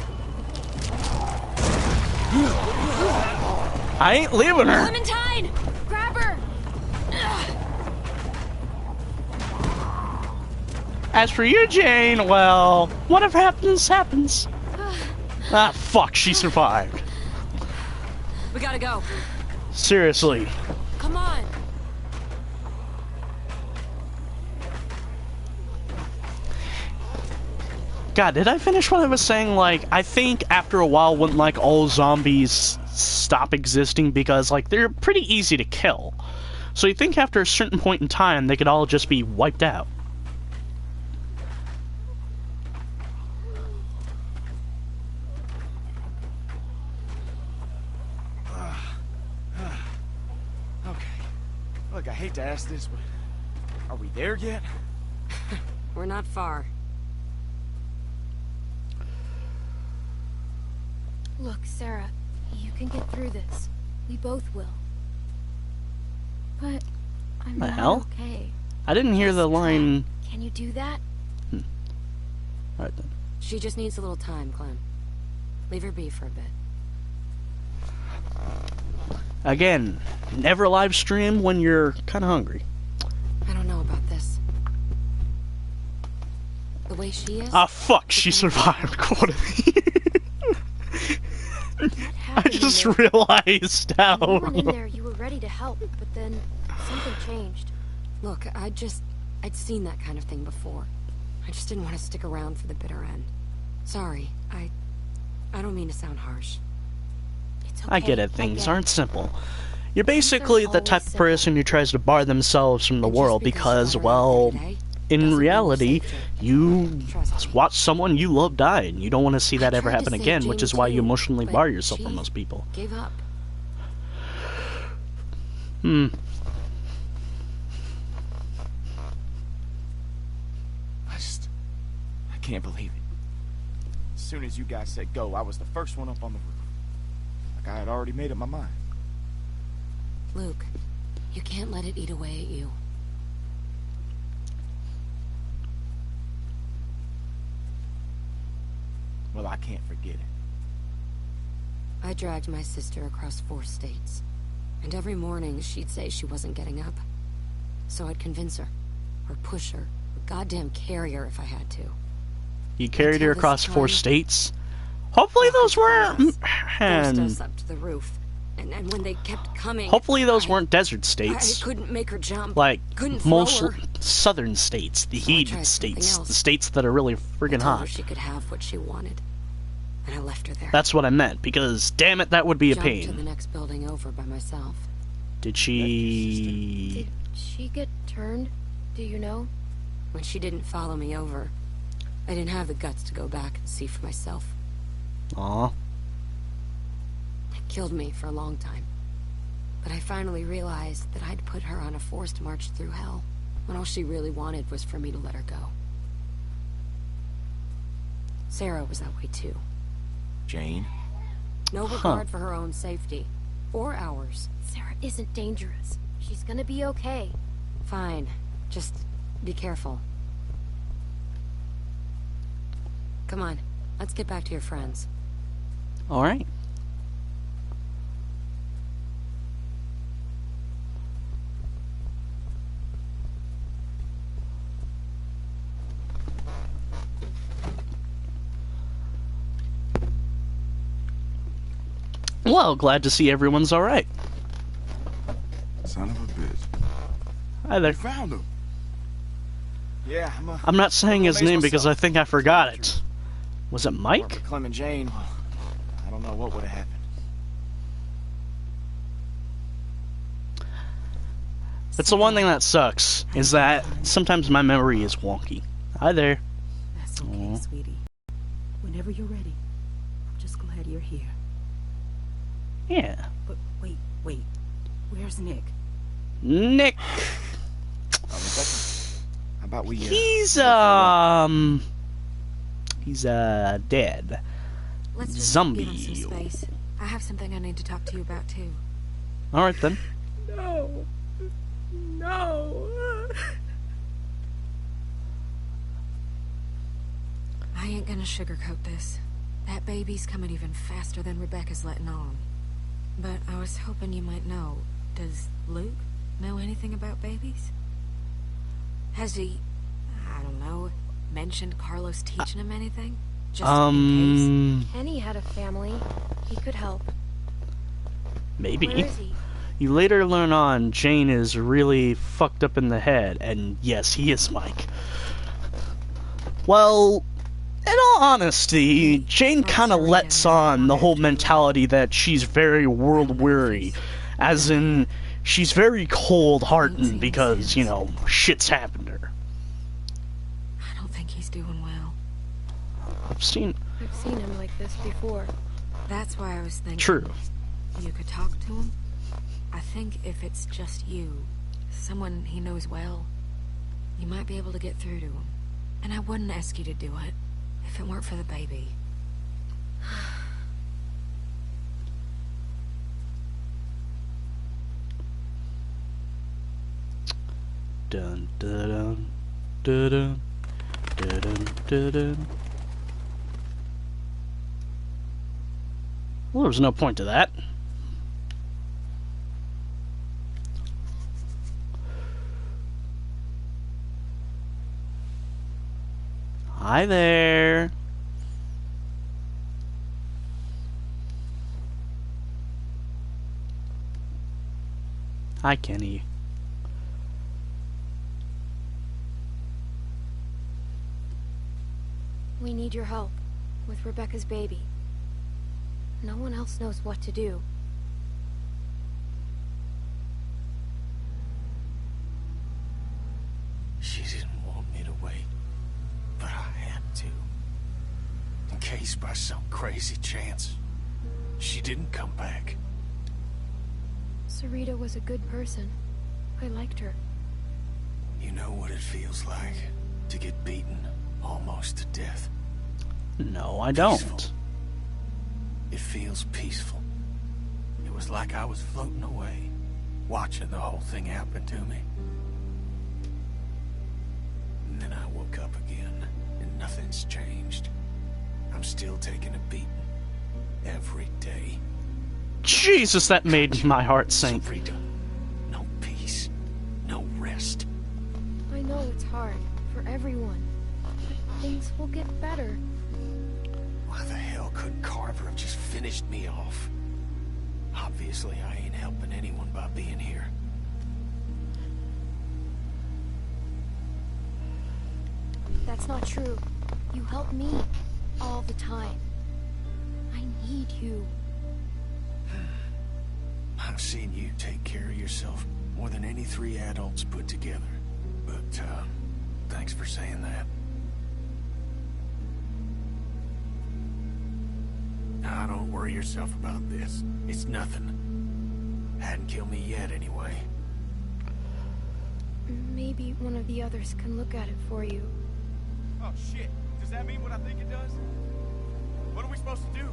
I ain't leaving her. Clementine! Grab her! As for you, Jane, well, whatever happens, happens. Ah, fuck, she survived. We gotta go. Seriously. Come on. God, did I finish what I was saying? Like, I think after a while, wouldn't, like, all zombies stop existing because, like, they're pretty easy to kill. So you think after a certain point in time, they could all just be wiped out. Okay. Look, I hate to ask this, but are we there yet? We're not far. Look, Sarah, you can get through this. We both will. But I'm The not hell? okay. I didn't hear the Just try. line. Can you do that? Alright then. She just needs a little time, Clem. Leave her be for a bit. Again, never live stream when you're kind of hungry. I don't know about this. The way she is? Ah, fuck, she survived. What I happened just in there? realized how. When you went in there, you were ready to help, but then something changed. Look, I'd seen that kind of thing before. I just didn't want to stick around for the bitter end. Sorry, I don't mean to sound harsh. It's okay. I get it, things get it. aren't simple. You're basically the type of person who tries to bar themselves from the And just world because because, you got well, around today in doesn't mean reality, you're safe you to trust me. watch someone you love die, and you don't want to see that I ever tried to happen save again, which Jamie is why you too, emotionally but bar yourself from she most people. Gave up. I can't believe it. As soon as you guys said go, I was the first one up on the roof. Like I had already made up my mind. Luke, you can't let it eat away at you. Well, I can't forget it. I dragged my sister across 4 states. And every morning she'd say she wasn't getting up. So I'd convince her, or push her, or goddamn carry her if I had to. You carried her Until this across 4 time- states? Hopefully those weren't... Forced And us up to the roof. And when they kept coming... hopefully those I- weren't desert I states. couldn't make her jump. Like, couldn't throw most her. southern states, the So I heated tried something states, else. the states that are really friggin' Told her hot. she could have what she wanted. And I left her there. That's what I meant, because damn it, that would be a Jumped to the pain. next building over by myself. Did she... Did she get turned? Do you know? When she didn't follow me over, I didn't have the guts to go back and see for myself. Aw. It killed me for a long time. But I finally realized that I'd put her on a forced march through hell, when all she really wanted was for me to let her go. Sarah was that way too. Jane? No regard for her own safety. Or ours. Sarah isn't dangerous. She's gonna be okay. Fine. Just be careful. Come on, let's get back to your friends. Alright. Well, glad to see everyone's alright. Son of a bitch. Hi there. Found him. Yeah, I'm not saying his amazed name because I myself. think I forgot it. Was it Weren't Mike? for Clem and Jane, well, I don't know what would have happened. That's the one thing that sucks, is that sometimes my memory is wonky. Hi there. That's okay, sweetie. Whenever you're ready. I'm just glad you're here. Yeah. But wait. Where's Nick? Nick. Rebecca, how about we, He's dead. Let's just Zombie. give him some space. I have something I need to talk to you about too. All right then. No. I ain't gonna sugarcoat this. That baby's coming even faster than Rebecca's letting on. But I was hoping you might know. Does Luke know anything about babies? Has he, I don't know, mentioned Carlos teaching him anything? Just in case? Kenny had a family. He could help. Maybe. Where is he? You later learn on Jane is really fucked up in the head, and yes, he is Mike. Well, in all honesty, Jane kind of lets on the whole mentality that she's very world-weary, as in, she's very cold-hearted because, you know, shit's happened to her. I don't think he's doing well. I've seen him like this before. That's why I was thinking. True. You could talk to him. I think if it's just you, someone he knows well, you might be able to get through to him. And I wouldn't ask you to do it if it weren't for the baby. Dun dun dun dun dun dun dun dun. Well, there was no point to that. Hi there. Hi, Kenny. We need your help with Rebecca's baby. No one else knows what to do. She didn't want me to wait, but I had to. In case by some crazy chance, she didn't come back. Sarita was a good person. I liked her. You know what it feels like to get beaten almost to death? No, I don't. Peaceful. It feels peaceful. It was like I was floating away, watching the whole thing happen to me. And then I woke up again, and nothing's changed. I'm still taking a beating. Every day. Jesus, that made my heart sink. Sarita, no peace, no rest. I know it's hard for everyone, but things will get better. Why the hell couldn't Carver have just finished me off? Obviously, I ain't helping anyone by being here. That's not true. You help me all the time. I need you. I've seen you take care of yourself more than any 3 adults put together. But, thanks for saying that. Now, don't worry yourself about this. It's nothing. Hadn't killed me yet, anyway. Maybe one of the others can look at it for you. Oh, shit. Does that mean what I think it does? What are we supposed to do?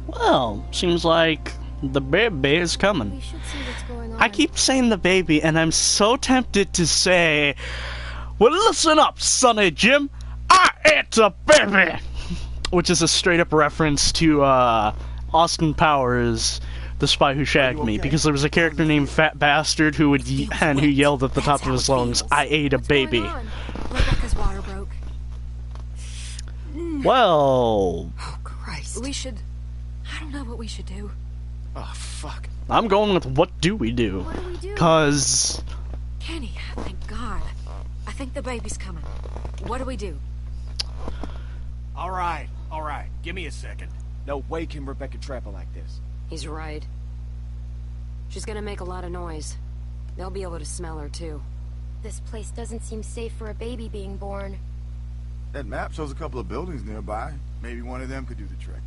Well, seems like the baby is coming. We should see what's going on. I keep saying the baby, and I'm so tempted to say, well, listen up, Sonny Jim. I ate a baby! Which is a straight-up reference to Austin Powers, The Spy Who Shagged Me, because there was a character named Fat Bastard who would who yelled at the top of his lungs, I ate a baby. Rebecca's water broke. Well, Oh, Christ. We should... I don't know what we should do. Oh, fuck. I'm going with what do we do? What do we do? Cause... Kenny, thank God. I think the baby's coming. What do we do? All right. Give me a second. No way can Rebecca trap her like this. He's right. She's gonna make a lot of noise. They'll be able to smell her, too. This place doesn't seem safe for a baby being born. That map shows a couple of buildings nearby. Maybe one of them could do the trick.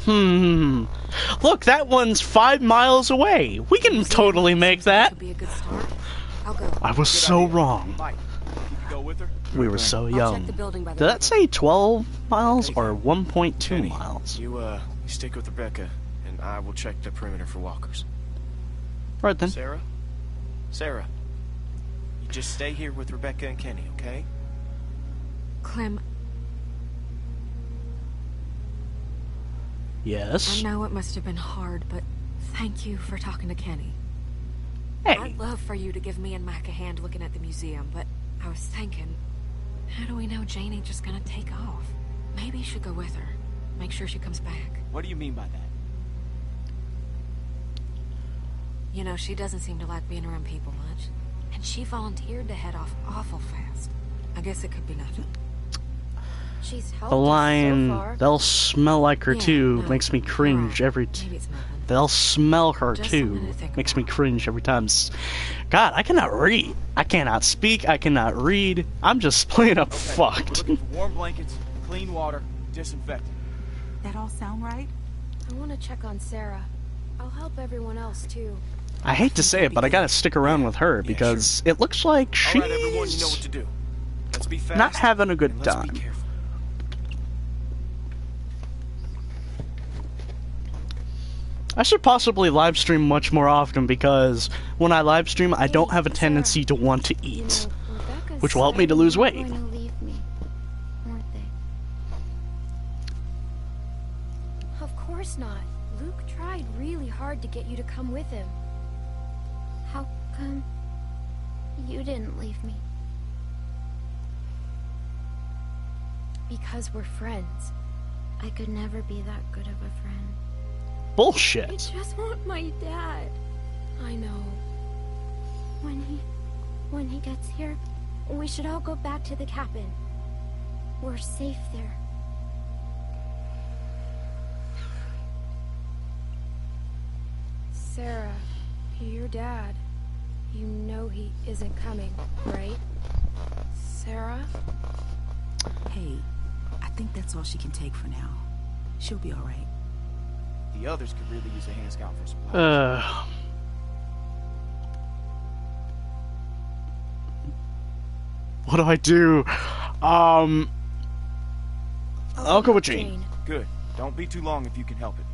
Look, that one's 5 miles away. We can totally make that. Could be a good start. I'll go. I was so wrong. Mike, you could go with her? We were so I'll young. check the building by the Did that river. say 12 miles or 1.2 Kenny, miles? You stick with Rebecca, and I will check the perimeter for walkers. Right then. Sarah, you just stay here with Rebecca and Kenny, okay? Clem, Yes. I know it must have been hard, but thank you for talking to Kenny. Hey. I'd love for you to give me and Mac a hand looking at the museum, but I was thinking, how do we know Jane ain't just gonna take off? Maybe you should go with her. Make sure she comes back. What do you mean by that? You know, she doesn't seem to like being around people much. And she volunteered to head off awful fast. I guess it could be nothing. She's helped The us line, so far. they'll smell like her Yeah, too, no, makes me you're cringe right. every Maybe it's nothing. They'll smell her Just too, something to think makes me about. cringe every time. God, I cannot read. I cannot speak. I cannot read. I'm just plain up We're fucked. looking for warm blankets, clean water, disinfectant. That all sound right? I want to check on Sarah. I'll help everyone else too. I hate to say it, but I gotta stick around with her because it looks like All right, everyone, you know what she's to do. Let's be fast. not having a good and let's time. be careful. I should possibly live stream much more often because when I live stream, I don't have a tendency to want to You eat, know, Rebecca which will help me said to lose they were weight. going to leave me, weren't they? Of course not. Luke tried really hard to get you to come with him. How come you didn't leave me? Because we're friends. I could never be that good of a friend. I Bullshit. just want my dad. I know. When he gets here, we should all go back to the cabin. We're safe there. Sarah, your dad. You know he isn't coming, right? Sarah? Hey, I think that's all she can take for now. She'll be all right. The others could really use a hand scout for supplies. What do I do? I'll go with Jane. Good. Don't be too long if you can help it.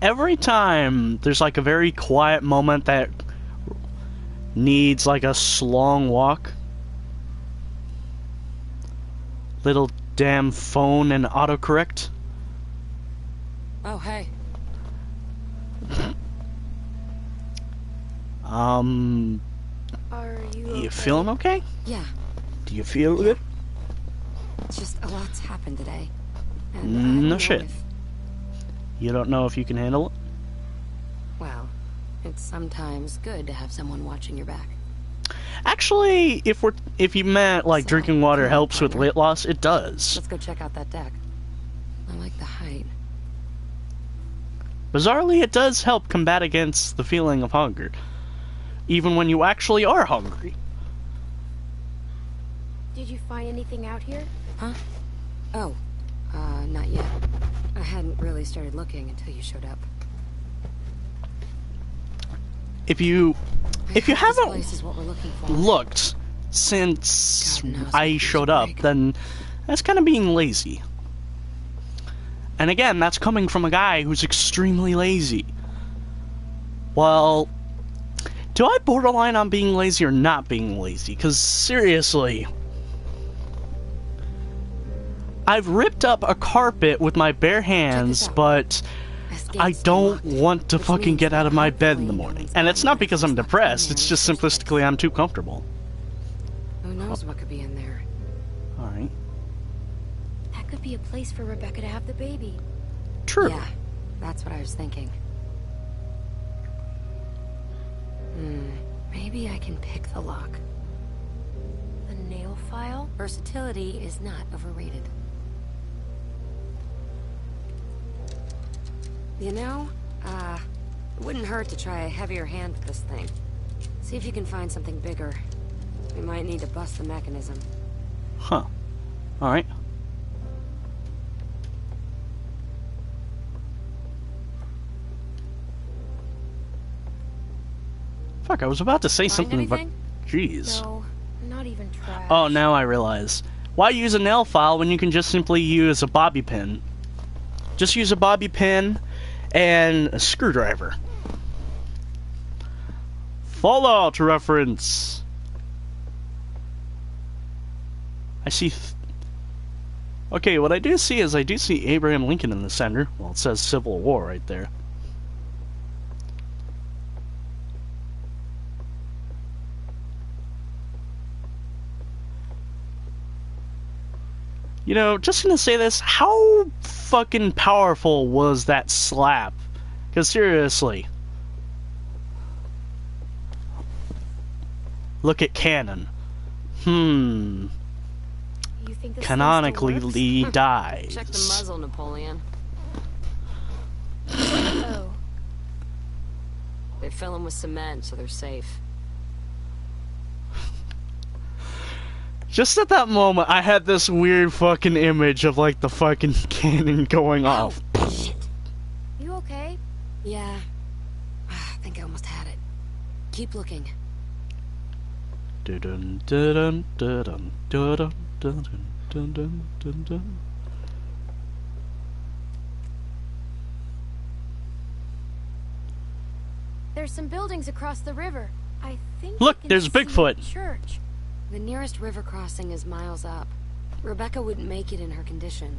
Every time there's like a very quiet moment that needs like a long walk, little damn phone and autocorrect. Oh, hey. Are you okay? You feeling okay? Yeah, Do you feel good? it's just a lot's happened today. And I don't No know shit. if- You don't know if you can handle it? Well, it's sometimes good to have someone watching your back. Actually, if you meant like So, drinking water come on, helps with partner. weight loss, it does. Let's go check out that deck. I like the height. Bizarrely, it does help combat against the feeling of hunger, even when you actually are hungry. Did you find anything out here? Huh? Oh, not yet. I hadn't really started looking until you showed up. If you This haven't place is what we're looking for. looked since God knows I if showed there's a up, break. then that's kind of being lazy. And again, that's coming from a guy who's extremely lazy. Well, do I borderline on being lazy or not being lazy? Because seriously, I've ripped up a carpet with my bare hands, out. but This I gate's don't unlocked, want to which fucking means get out of my bed in the hopefully no morning. one's And it's gonna not because I'm stuck in depressed, there it's in just the first simplistically I'm too comfortable. place. Who knows what could be in there? Alright. That could be a place for Rebecca to have the baby. True. Yeah, that's what I was thinking. Maybe I can pick the lock. The nail file? Versatility is not overrated. You know, it wouldn't hurt to try a heavier hand with this thing. See if you can find something bigger. We might need to bust the mechanism. Huh. Alright. Fuck, I was about to say Find something, anything? but... Jeez. No, not even trash. Oh, now I realize. Why use a nail file when you can just simply use a bobby pin? Just use a bobby pin and a screwdriver. Fallout reference. I see... Okay, what I do see is I do see Abraham Lincoln in the center. Well, it says Civil War right there. You know, just gonna say this, how fucking powerful was that slap? Because seriously. Look at Cannon. You think this Canonically thing still works? dies. Check the muzzle, Napoleon. Oh. They fill them with cement, so they're safe. Just at that moment, I had this weird fucking image of like the fucking cannon going off. Shit. You okay? Yeah. I think I almost had it. Keep looking. Dun dun dun dun dun dun dun dun dun dun. There's some buildings across the river. I think Look, I can there's see Bigfoot. a church. The nearest river crossing is miles up. Rebecca wouldn't make it in her condition.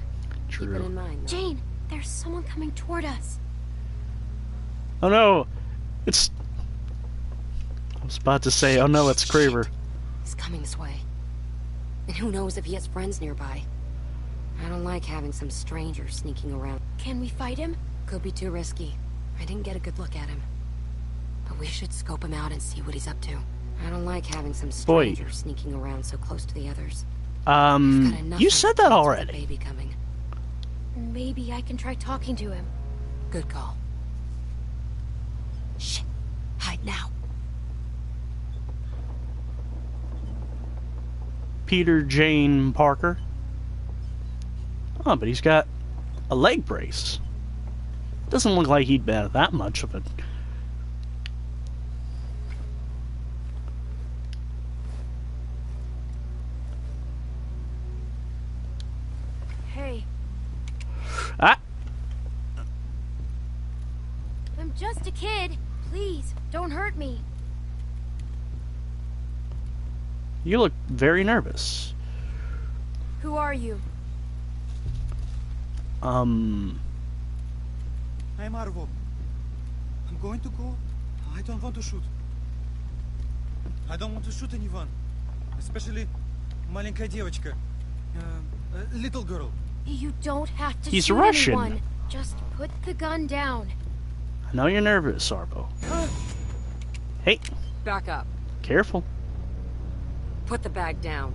Keep it in mind, though. Jane, there's someone coming toward us. Oh no, it's... I was about to say, oh no, it's Kraver. He's coming this way. And who knows if he has friends nearby. I don't like having some stranger sneaking around. Can we fight him? Could be too risky. I didn't get a good look at him. But we should scope him out and see what he's up to. I don't like having some stranger sneaking around so close to the others. You said that already. Baby coming. Maybe I can try talking to him. Good call. Shit. Hide now. Peter Jane Parker. Oh, but he's got a leg brace. Doesn't look like he'd been that much of it. Hey, Ah! I'm just a kid. Please, don't hurt me. You look very nervous. Who are you? I'm Arvo. I'm going to go. I don't want to shoot. I don't want to shoot anyone. Especially маленькая девочка. Little girl. You don't have to He's shoot Russian. anyone. Just put the gun down. I know you're nervous, Arvo. Hey, Back up. careful. Put the bag down.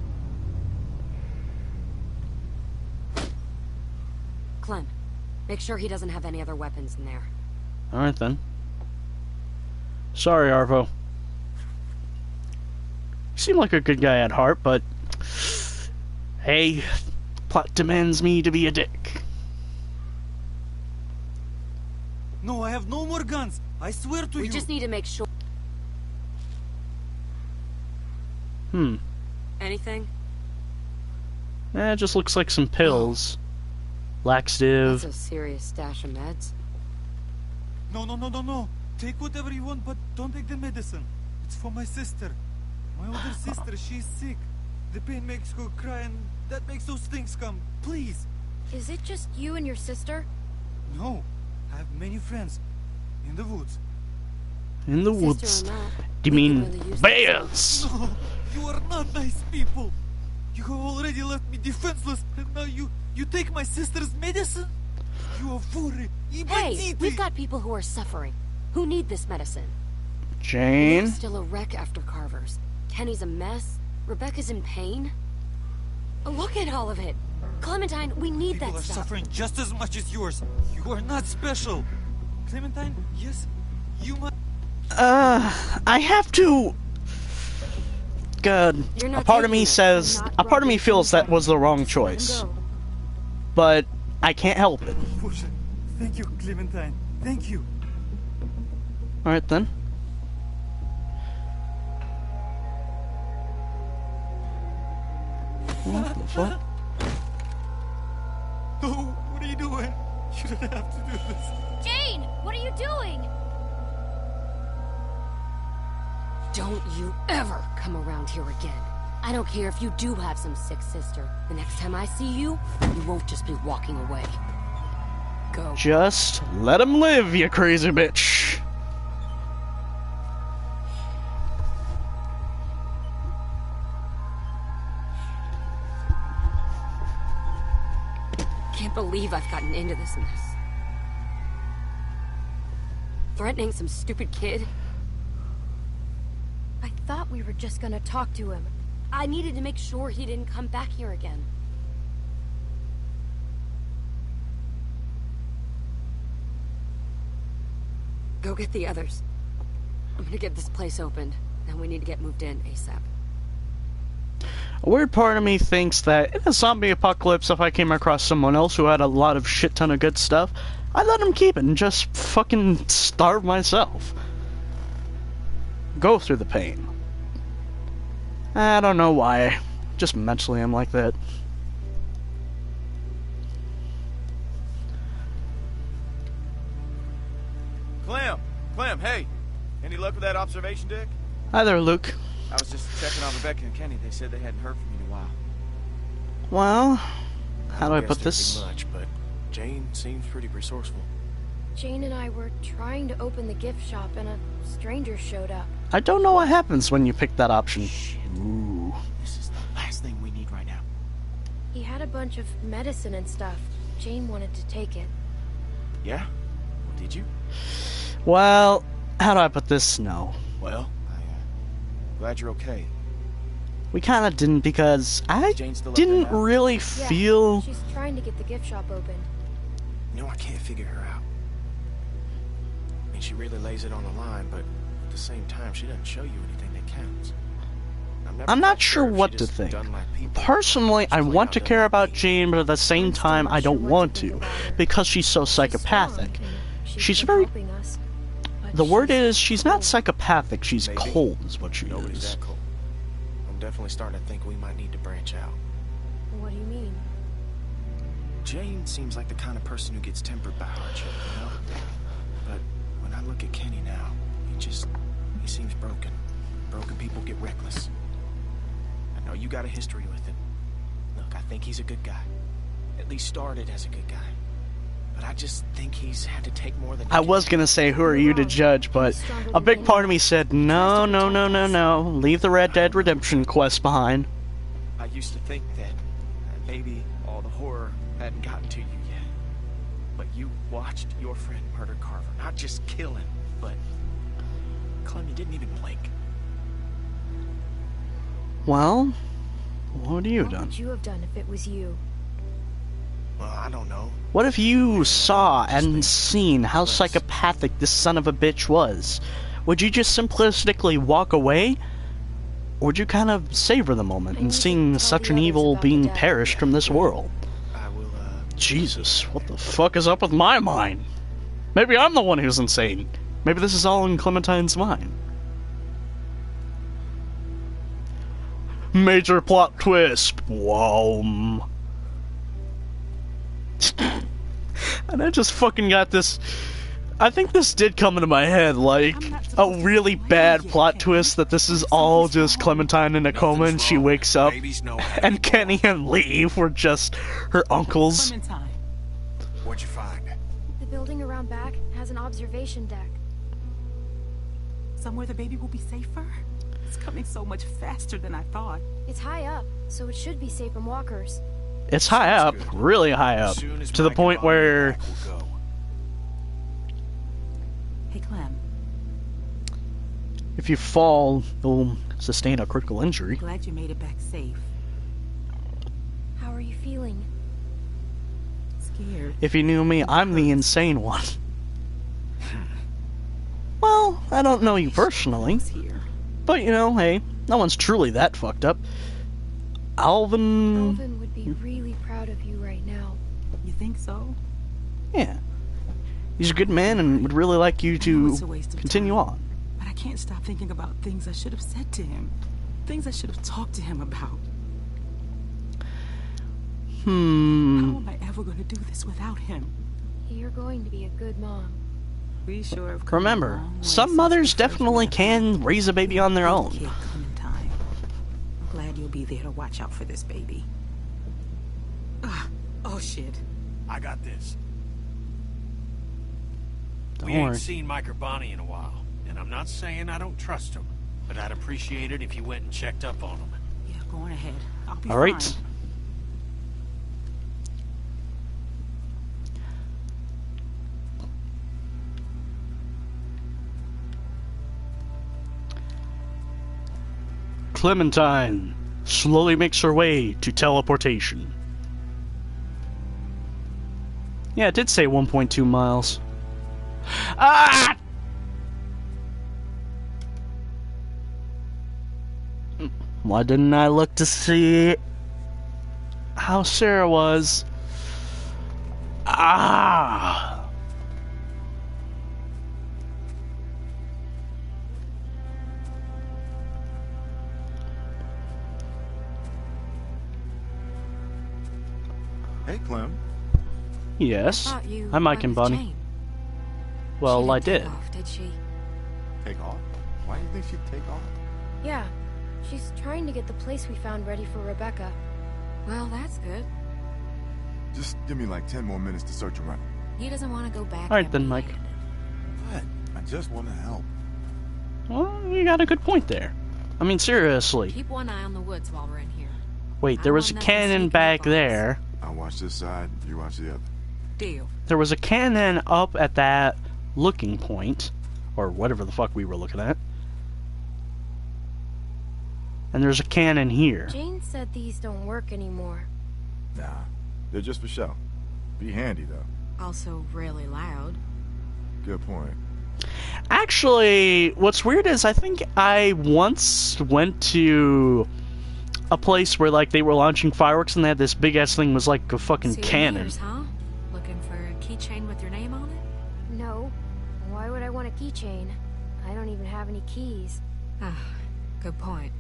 Clem, make sure he doesn't have any other weapons in there. Alright then. Sorry, Arvo. You seem like a good guy at heart, but... Hey, plot demands me to be a dick. No, I have no more guns. I swear to you. We just need to make sure. Anything? It just looks like some pills. Laxative. That's a serious stash of meds. No. Take whatever you want, but don't take the medicine. It's for my sister. My older sister, she's sick. The pain makes her cry and that makes those things come. Please. Is it just you and your sister? No. I have many friends. In the woods. In the Sister woods. or not, Do you we mean could really use bears? No, you are not nice people. You have already left me defenseless, and now you take my sister's medicine? You are furry. Hey, we've got people who are suffering, who need this medicine. Jane? Luke's still a wreck after Carver's. Kenny's a mess. Rebecca's in pain. Look at all of it. Clementine, we need People that are stuff. suffering just as much as yours. You are not special. Clementine, yes, you must... I have to... God, You're a not part of me taking it. says... I'm not A part of me robbing feels that Clementine. was the wrong Just let him choice. go. But I can't help it. Pusha, thank you, Clementine. Thank you. Alright then. What the fuck? Oh, what are you doing? You don't have to do this. Jane, what are you doing? Don't you ever come around here again. I don't care if you do have some sick sister. The next time I see you, you won't just be walking away. Go. Just let him live, you crazy bitch. Can't believe I've gotten into this mess. Threatening some stupid kid? I thought we were just gonna talk to him. I needed to make sure he didn't come back here again. Go get the others. I'm gonna get this place opened. Then we need to get moved in ASAP. A weird part of me thinks that in a zombie apocalypse, if I came across someone else who had a lot of shit ton of good stuff, I'd let him keep it and just fucking starve myself. Go through the pain. I don't know why. Just mentally I'm like that. Clem, hey. Any luck with that observation deck? Hi there, Luke. I was just checking on Rebecca and Kenny. They said they hadn't heard from you in a while. Well, how do I guess put there'd be this? much, but Jane seems pretty resourceful. Jane and I were trying to open the gift shop and a stranger showed up. I don't know what happens when you pick that option. Shit. Ooh. This is the last thing we need right now. He had a bunch of medicine and stuff. Jane wanted to take it. Yeah? Well, did you? Well, how do I put this? No. Well, glad you're okay. We kind of didn't because I Jane still up there didn't now? really Yeah, feel... she's trying to get the gift shop opened. You know, I can't figure her out. I mean, she really lays it on the line, but at the same time, she doesn't show you anything that counts. I'm not quite sure if she what to just think. done like people. Personally, She's I playing want out to done care like about me. Jane, but at the same I'm still time, not I don't sure what want to think to, about her. because she's so She's psychopathic. strong, and She's been very... helping us, but The word she's is, she's not cold. psychopathic, she's Maybe. cold is what she Nobody's is. that cool. I'm definitely starting to think we might need to branch out. What do you mean? Jane seems like the kind of person who gets tempered by hardship, you know? But when I look at Kenny now, he seems broken. Broken people get reckless. I know you got a history with him. Look, I think he's a good guy. At least started as a good guy. But I just think he's had to take more than he I can was gonna say, who are you to judge, but a big part of me said, no, no, no, no, no, leave the Red Dead Redemption quest behind. I used to think that maybe all the horror hadn't gotten to you yet. But you watched your friend murder Carver. Not just kill him, but... Clem, you didn't even blink. Well, what would you have What done? would you have done if it was you? Well, I don't know. What if you saw and seen how psychopathic this son of a bitch was? Would you just simplistically walk away? Or would you kind of savor the moment I and need to seeing tell such the an others evil about the being death. perished from this world? I will, Jesus, what the fuck is up with my mind? Maybe I'm the one who's insane. Maybe this is all in Clementine's mind. Major plot twist. Whoa. And I just fucking got this... I think this did come into my head, like, a really bad plot twist that this is all just Clementine in a coma and she wakes up, and Kenny and Lee were just her uncles. Clementine. What'd you find? The building around back has an observation deck. Somewhere the baby will be safer? It's coming so much faster than I thought. It's high up, so it should be safe from walkers. It's high up, really high up, to the point where... Hey, Clem. If you fall, you'll sustain a critical injury. Glad you made it back safe. How are you feeling? Scared. If you knew me, I'm the insane one. Well, I don't know you personally, Here. but you know, hey, no one's truly that fucked up. Alvin... Alvin would be really proud of you right now. You think so? Yeah. He's a good man and would really like you I know to it's a waste of continue time, on. But I can't stop thinking about things I should have said to him. Things I should have talked to him about. How am I ever going to do this without him? You're going to be a good mom. We sure have come a Remember, long way some since mothers the first definitely met. can raise a baby on their Good own. kid, Clementine. I'm glad you'll be there to watch out for this baby. Oh shit. I got this. Don't We worry. ain't seen Mike or Bonnie in a while, and I'm not saying I don't trust them, but I'd appreciate it if you went and checked up on them. Yeah, go on ahead. I'll be All right. fine. Clementine slowly makes her way to teleportation. Yeah, it did say 1.2 miles. Ah! Why didn't I look to see how Sarah was? Ah! Hey, Clem. Yes, Thought you I'm Mike went and with Bunny. Jane. Well, She I didn't take did. Off, did she? Take off? Why do you think she'd take off? Yeah, she's trying to get the place we found ready for Rebecca. Well, that's good. Just give me like 10 more minutes to search around. He doesn't want to go back. All right then, Mike. empty-handed. What? I just want to help. Well, you got a good point there. I mean, seriously. Keep one eye on the woods while we're in here. Wait, there I was a want nothing cannon sneaking back up on us. there. I'll watch this side, you watch the other. Deal. There was a cannon up at that looking point, or whatever the fuck we were looking at. And there's a cannon here. Jane said these don't work anymore. Nah, they're just for show. Be handy, though. Also really loud. Good point. Actually, what's weird is I think I once went to a place where like they were launching fireworks and they had this big ass thing was like a fucking cannon. Souvenirs, huh? Looking for a keychain with your name on it? No. Why would I want a keychain? I don't even have any keys. Ah, good point.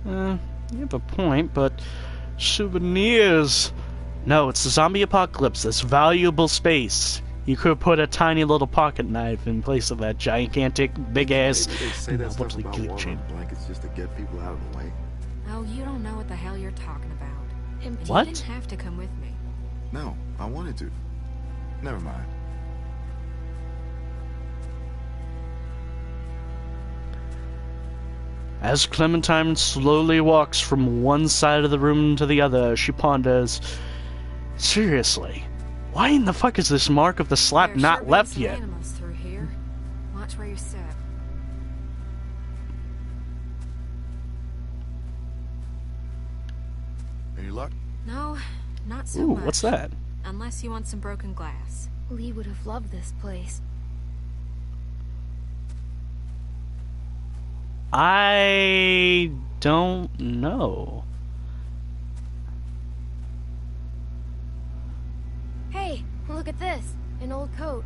You have a point, but souvenirs. No, it's the zombie apocalypse. This valuable space. You could put a tiny little pocket knife in place of that gigantic, big ass. Maybe they say that stuff lovely about war keychain. on blankets just to get people out of the way. Oh, you don't know what the hell you're talking about. Empty. What? You didn't have to come with me. No, I wanted to. Never mind. As Clementine slowly walks from one side of the room to the other, she ponders, seriously, why in the fuck is this mark of the slap There not sure left been some yet? animals through here. Watch where you step. Any luck? No, not so Ooh, much. what's that? Unless you want some broken glass. Lee would have loved this place. I don't know. Hey, look at this. An old coat.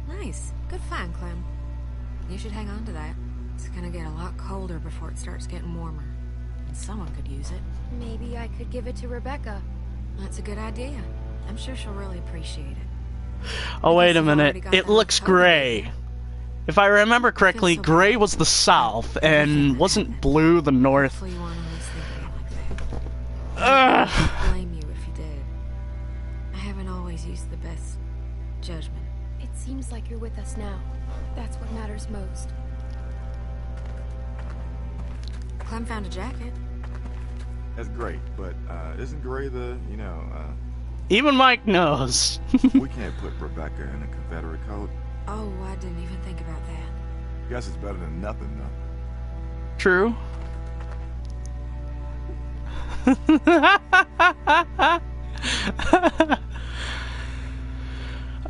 Nice. Good find, Clem. You should hang on to that. It's gonna get a lot colder before it starts getting warmer. And someone could use it. Maybe I could give it to Rebecca. That's a good idea. I'm sure she'll really appreciate it. Oh, wait a guess you've minute. already got It that looks covered, gray. haven't If I remember correctly, so gray bad. was the south, and wasn't blue the north. Hopefully you won't always think of it like Ugh. that. I don't blame you if you did. I haven't always used the best judgment. It seems like you're with us now. That's what matters most. Clem found a jacket. That's great, but isn't gray the, Even Mike knows. we can't put Rebecca in a Confederate coat. Oh, I didn't even think about that. Guess it's better than nothing, though. True.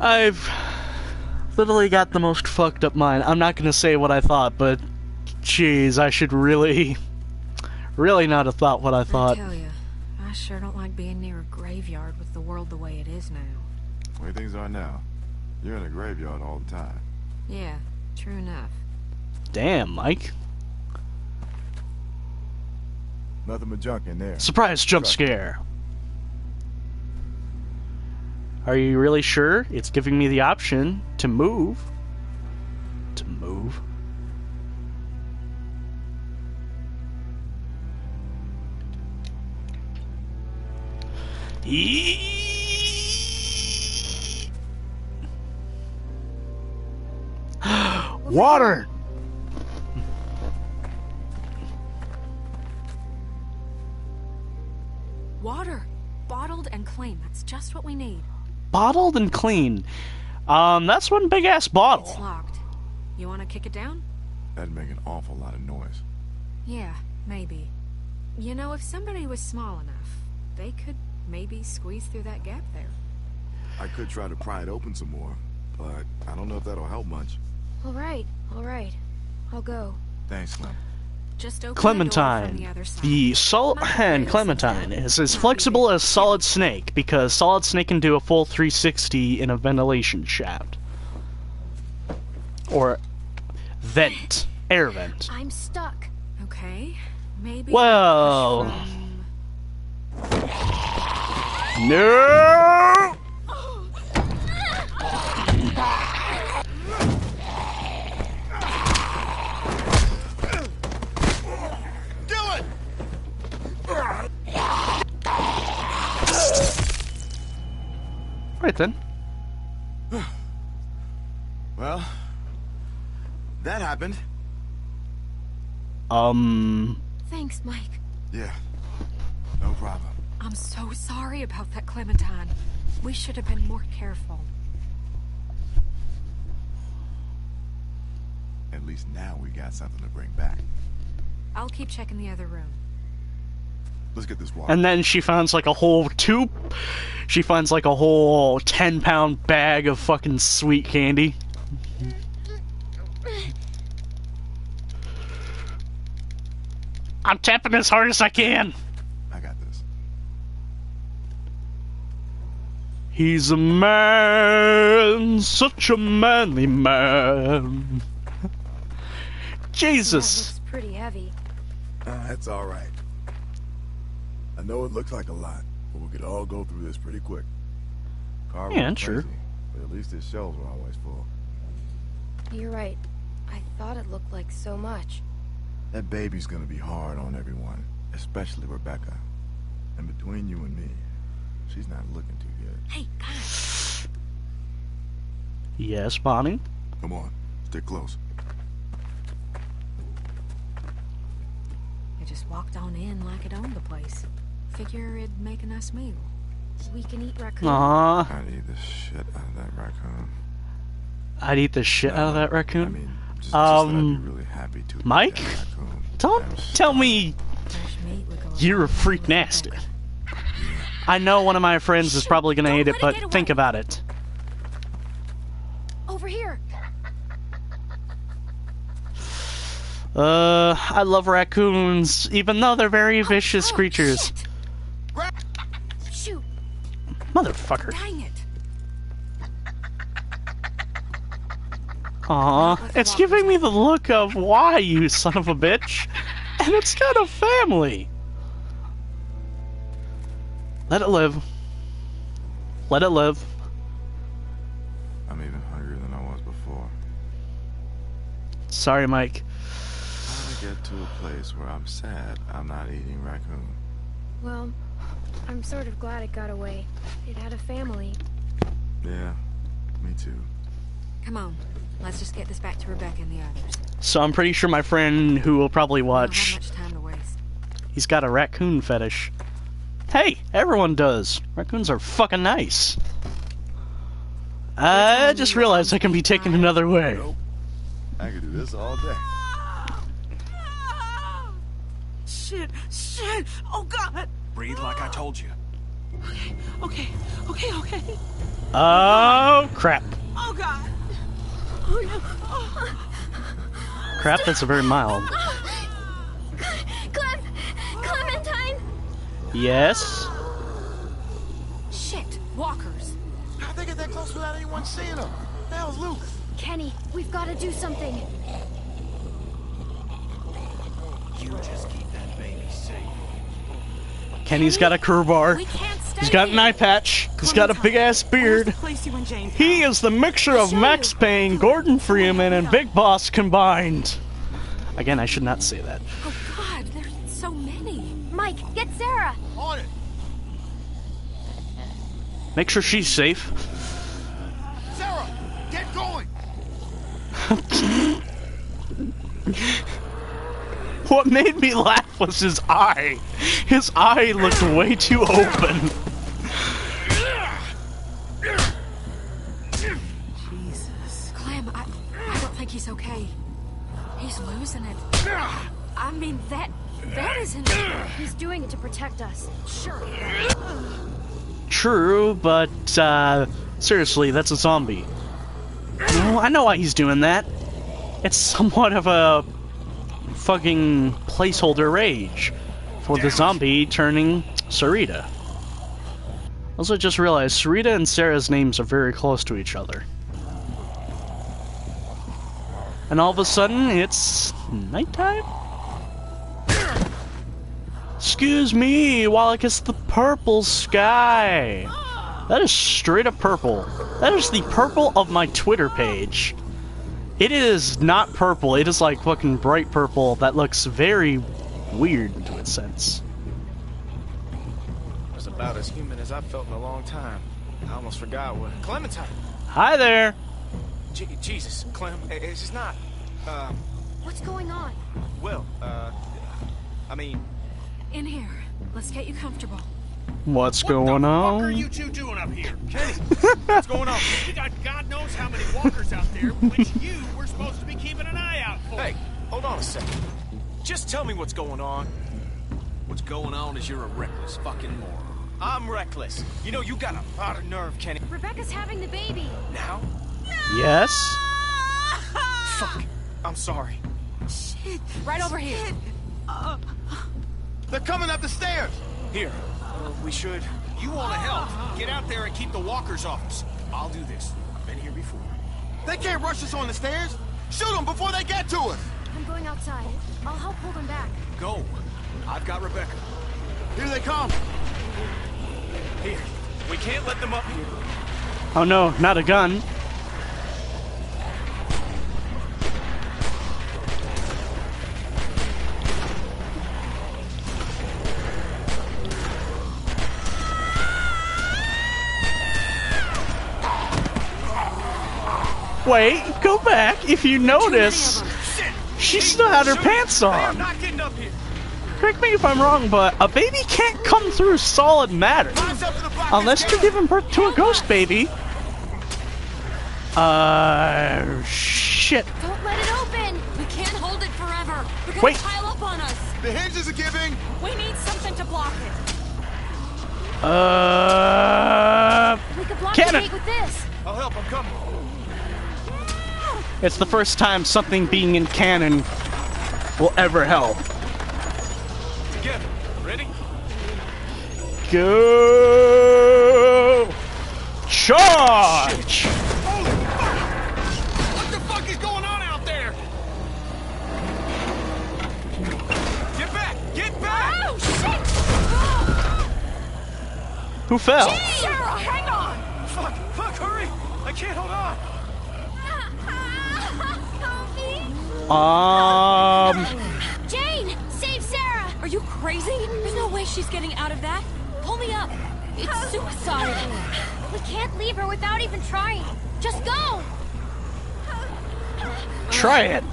I've literally got the most fucked up mind. I'm not gonna say what I thought, but jeez, I should really not have thought what I thought. I tell you, I sure don't like being near a graveyard with the world the way it is now. The way things are now, you're in a graveyard all the time. Yeah, true enough. Damn, Mike. Nothing but junk in there. Surprise jump scare. Are you really sure? It's giving me the option to move. To move. Water! Water! Bottled and clean. That's just what we need. Bottled and clean. That's one big ass bottle. It's locked. You want to kick it down? That'd make an awful lot of noise. Yeah, maybe. You know, if somebody was small enough, they could maybe squeeze through that gap there. I could try to pry it open some more, but I don't know if that'll help much. All right. I'll go. Thanks, Slim. Just open the door from the Clementine. other side. The salt hand Clementine is as flexible as Solid Snake, because Solid Snake can do a full 360 in a ventilation shaft. Or vent. Air vent. I'm stuck. Okay, maybe. Well. From... No! Right then. Well, that happened. Thanks, Mike. Yeah, no problem. I'm so sorry about that, Clementine. We should have been more careful. At least now we got something to bring back. I'll keep checking the other room. Let's get this water. And then she finds like a whole she finds like a whole 10-pound bag of fucking sweet candy. I'm tapping as hard as I can. I got this. He's a man, such a manly man. Jesus. That looks pretty heavy. That's all right. I know it looks like a lot, but we could all go through this pretty quick. Car Yeah, was sure. crazy, but at least his shelves were always full. You're right. I thought it looked like so much. That baby's gonna be hard on everyone, especially Rebecca. And between you and me, she's not looking too good. Hey, guys. Yes, Bonnie? Come on, stick close. It just walked on in like it owned the place. Figure it'd make a nice meal. We can eat raccoon. Aww. I'd eat the shit out of that raccoon. I'd eat the shit out of that raccoon. I mean, just that I'd be really happy to eat Mike? that raccoon. Don't tell me Fresh meat would go you're a long freak with nasty. Rebecca. I know one of my friends is probably gonna Don't eat it, let it but get away. think about it. Over here. I love raccoons, even though they're very vicious Oh, creatures. shit. Shoot. Motherfucker. Dang it. Aw, it's giving me the look of why, you son of a bitch. And it's got a family. Let it live. Let it live. I'm even hungrier than I was before. Sorry, Mike. How do I get to a place where I'm sad I'm not eating raccoon? Well, I'm sort of glad it got away. It had a family. Yeah, me too. Come on. Let's just get this back to Rebecca and the others. So I'm pretty sure my friend who will probably We don't have watch, much time to waste. he's got a raccoon fetish. Hey, everyone does. Raccoons are fucking nice. I just realized I can be taken another way. I could do this all day. Shit! Oh, God! Breathe like I told you. Okay. Oh, crap. Oh, God! Oh, no. Oh. Crap, that's a very mild. Clementine! Yes? Shit, walkers. How'd they get that close without anyone seeing them? The hell's Luke? Kenny, we've got to do something. You just keep that baby safe. Kenny's got a crowbar. We can't stay He's got an here. eye patch. He's got a big-ass Where's beard. the place you and Jane He found? is the mixture of show Max you. Payne, Gordon Freeman, and Big Boss combined. Again, I should not say that. Oh God, there's so many. Mike, get Sarah! On it! Make sure she's safe. Sarah! Get going! What made me laugh was his eye. His eye looked way too open. Jesus. Clem, I don't think he's okay. He's losing it. I mean, that isn't... He's doing it to protect us. Sure. True, but, seriously, that's a zombie. No, I know why he's doing that. It's somewhat of a fucking placeholder rage for the zombie turning Sarita. Also, just realized Sarita and Sarah's names are very close to each other. And all of a sudden, it's nighttime? Excuse me, while I kiss the purple sky. That is straight up purple. That is the purple of my Twitter page. It is not purple, it is like fucking bright purple that looks very weird into its sense. It was about as human as I've felt in a long time. I almost forgot what... Clementine! Hi there! Jesus, Clem, it's not... What's going on? Well, I mean... In here. Let's get you comfortable. What's going What the on? fuck are you two doing up here? Kenny, what's going on? We got God knows how many walkers out there, which you were supposed to be keeping an eye out for. Hey, hold on a second. Just tell me what's going on. What's going on is you're a reckless fucking moron. I'm reckless. You know, you got a lot of nerve, Kenny. Rebecca's having the baby. Now? Yes? Fuck. I'm sorry. Right over here. They're coming up the stairs! Here. We should... You want to help? Get out there and keep the walkers off us. I'll do this. I've been here before. They can't rush us on the stairs! Shoot them before they get to us! I'm going outside. I'll help pull them back. Go. I've got Rebecca. Here they come! Here. We can't let them up here. Oh no, not a gun. Wait, go back. If you notice, she still had her pants I am on. not getting up here. Correct me if I'm wrong, but a baby can't come through solid matter. Rise up to the block Unless and you're scale. giving birth to a ghost baby. Shit. Don't let it open! We can't hold it forever. They're gonna Wait. pile up on us. The hinges are giving! We need something to block it. We could block Cannon. the gate with this. I'll help. I'm coming. It's the first time something being in canon will ever help. Together. Ready? Go! Charge! Holy fuck! What the fuck is going on out there? Get back! Get back! Oh, shit! Who fell? Sarah, hang on! Fuck, hurry! I can't hold on! Help me! Um, Jane! Save Sarah! Are you crazy? There's no way she's getting out of that. Pull me up. It's suicide. We can't leave her without even trying. Just go! try it.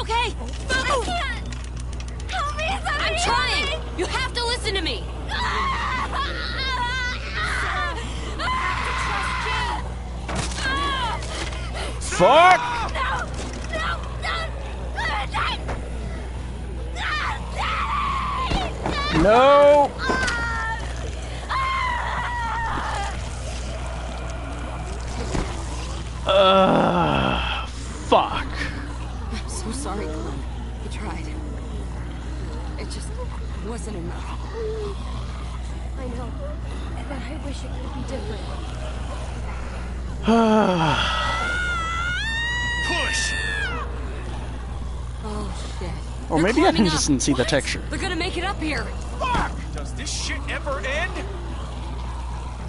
okay? I can't. Help me, somebody. I'm trying. You have to listen to me. Fuck! No! Fuck. I'm so sorry, Glenn. I tried. It just wasn't enough. I know, but I wish it could be different. Push! Oh, shit. Or They're maybe I climbing just up. didn't see the What? texture. They're gonna make it up here. Fuck! Does this shit ever end?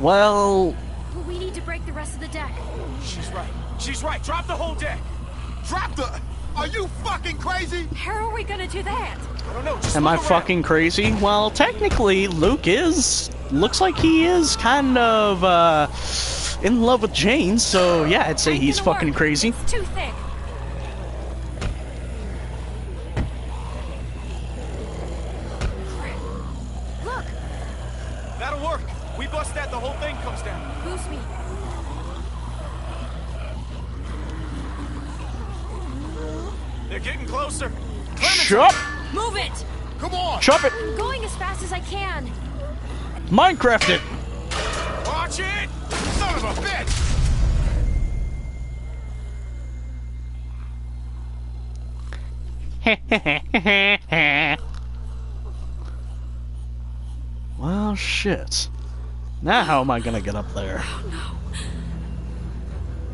Well, But we need to break the rest of the deck. She's right. She's right. Drop the whole deck. Drop the... Are you fucking crazy? How are we gonna do that? I don't know. Just am I look around. fucking crazy? Well, technically, Luke looks like he is kind of, in love with Jane, so yeah, I'd say Ain't he's gonna fucking work. crazy. It's too thick. Look, That'll work. We bust that, the whole thing comes down. boost me. They're getting closer. Chop! Move it! Come on! Chop it! I'm going as fast as I can. Minecraft it! Watch it! Son of a bitch! Well, shit. Now how am I gonna get up there? Oh, no.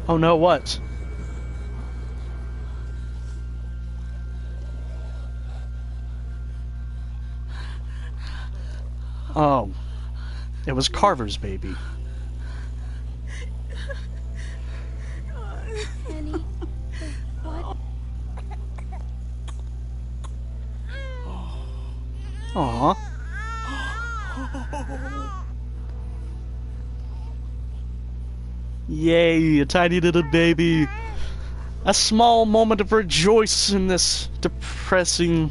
Oh no, what? Oh. It was Carver's baby. Annie, what? Aw. Yay, a tiny little baby. A small moment of rejoice in this depressing...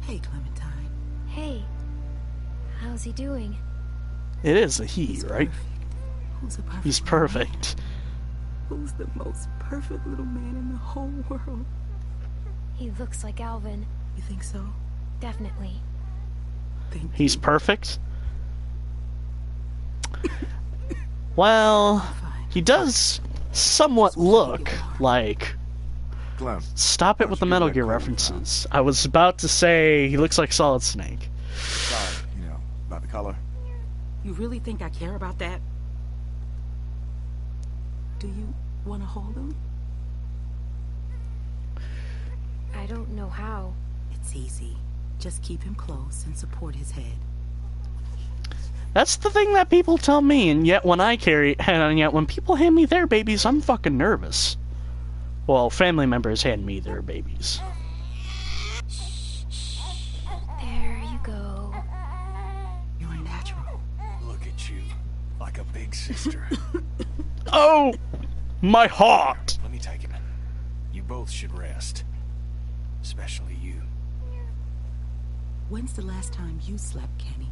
Hey, Clementine. Hey, how's he doing? It is a he, right? Who's a perfect He's little perfect. man? Who's the most perfect little man in the whole world? He looks like Alvin. You think so? Definitely. Think He's perfect? Well, he does somewhat look like... Clem, Stop it why with don't the you Metal let Gear Clem references. I was about to say he looks like Solid Snake. Sorry, you know, about the color. You really think I care about that? Do you want to hold him? I don't know how. It's easy. Just keep him close and support his head. That's the thing that people tell me, and yet when when people hand me their babies, I'm fucking nervous. Well, family members hand me their babies. There you go. You're a natural. Look at you, like a big sister. Oh, my heart! Let me take him. You both should rest. Especially you. When's the last time you slept, Kenny?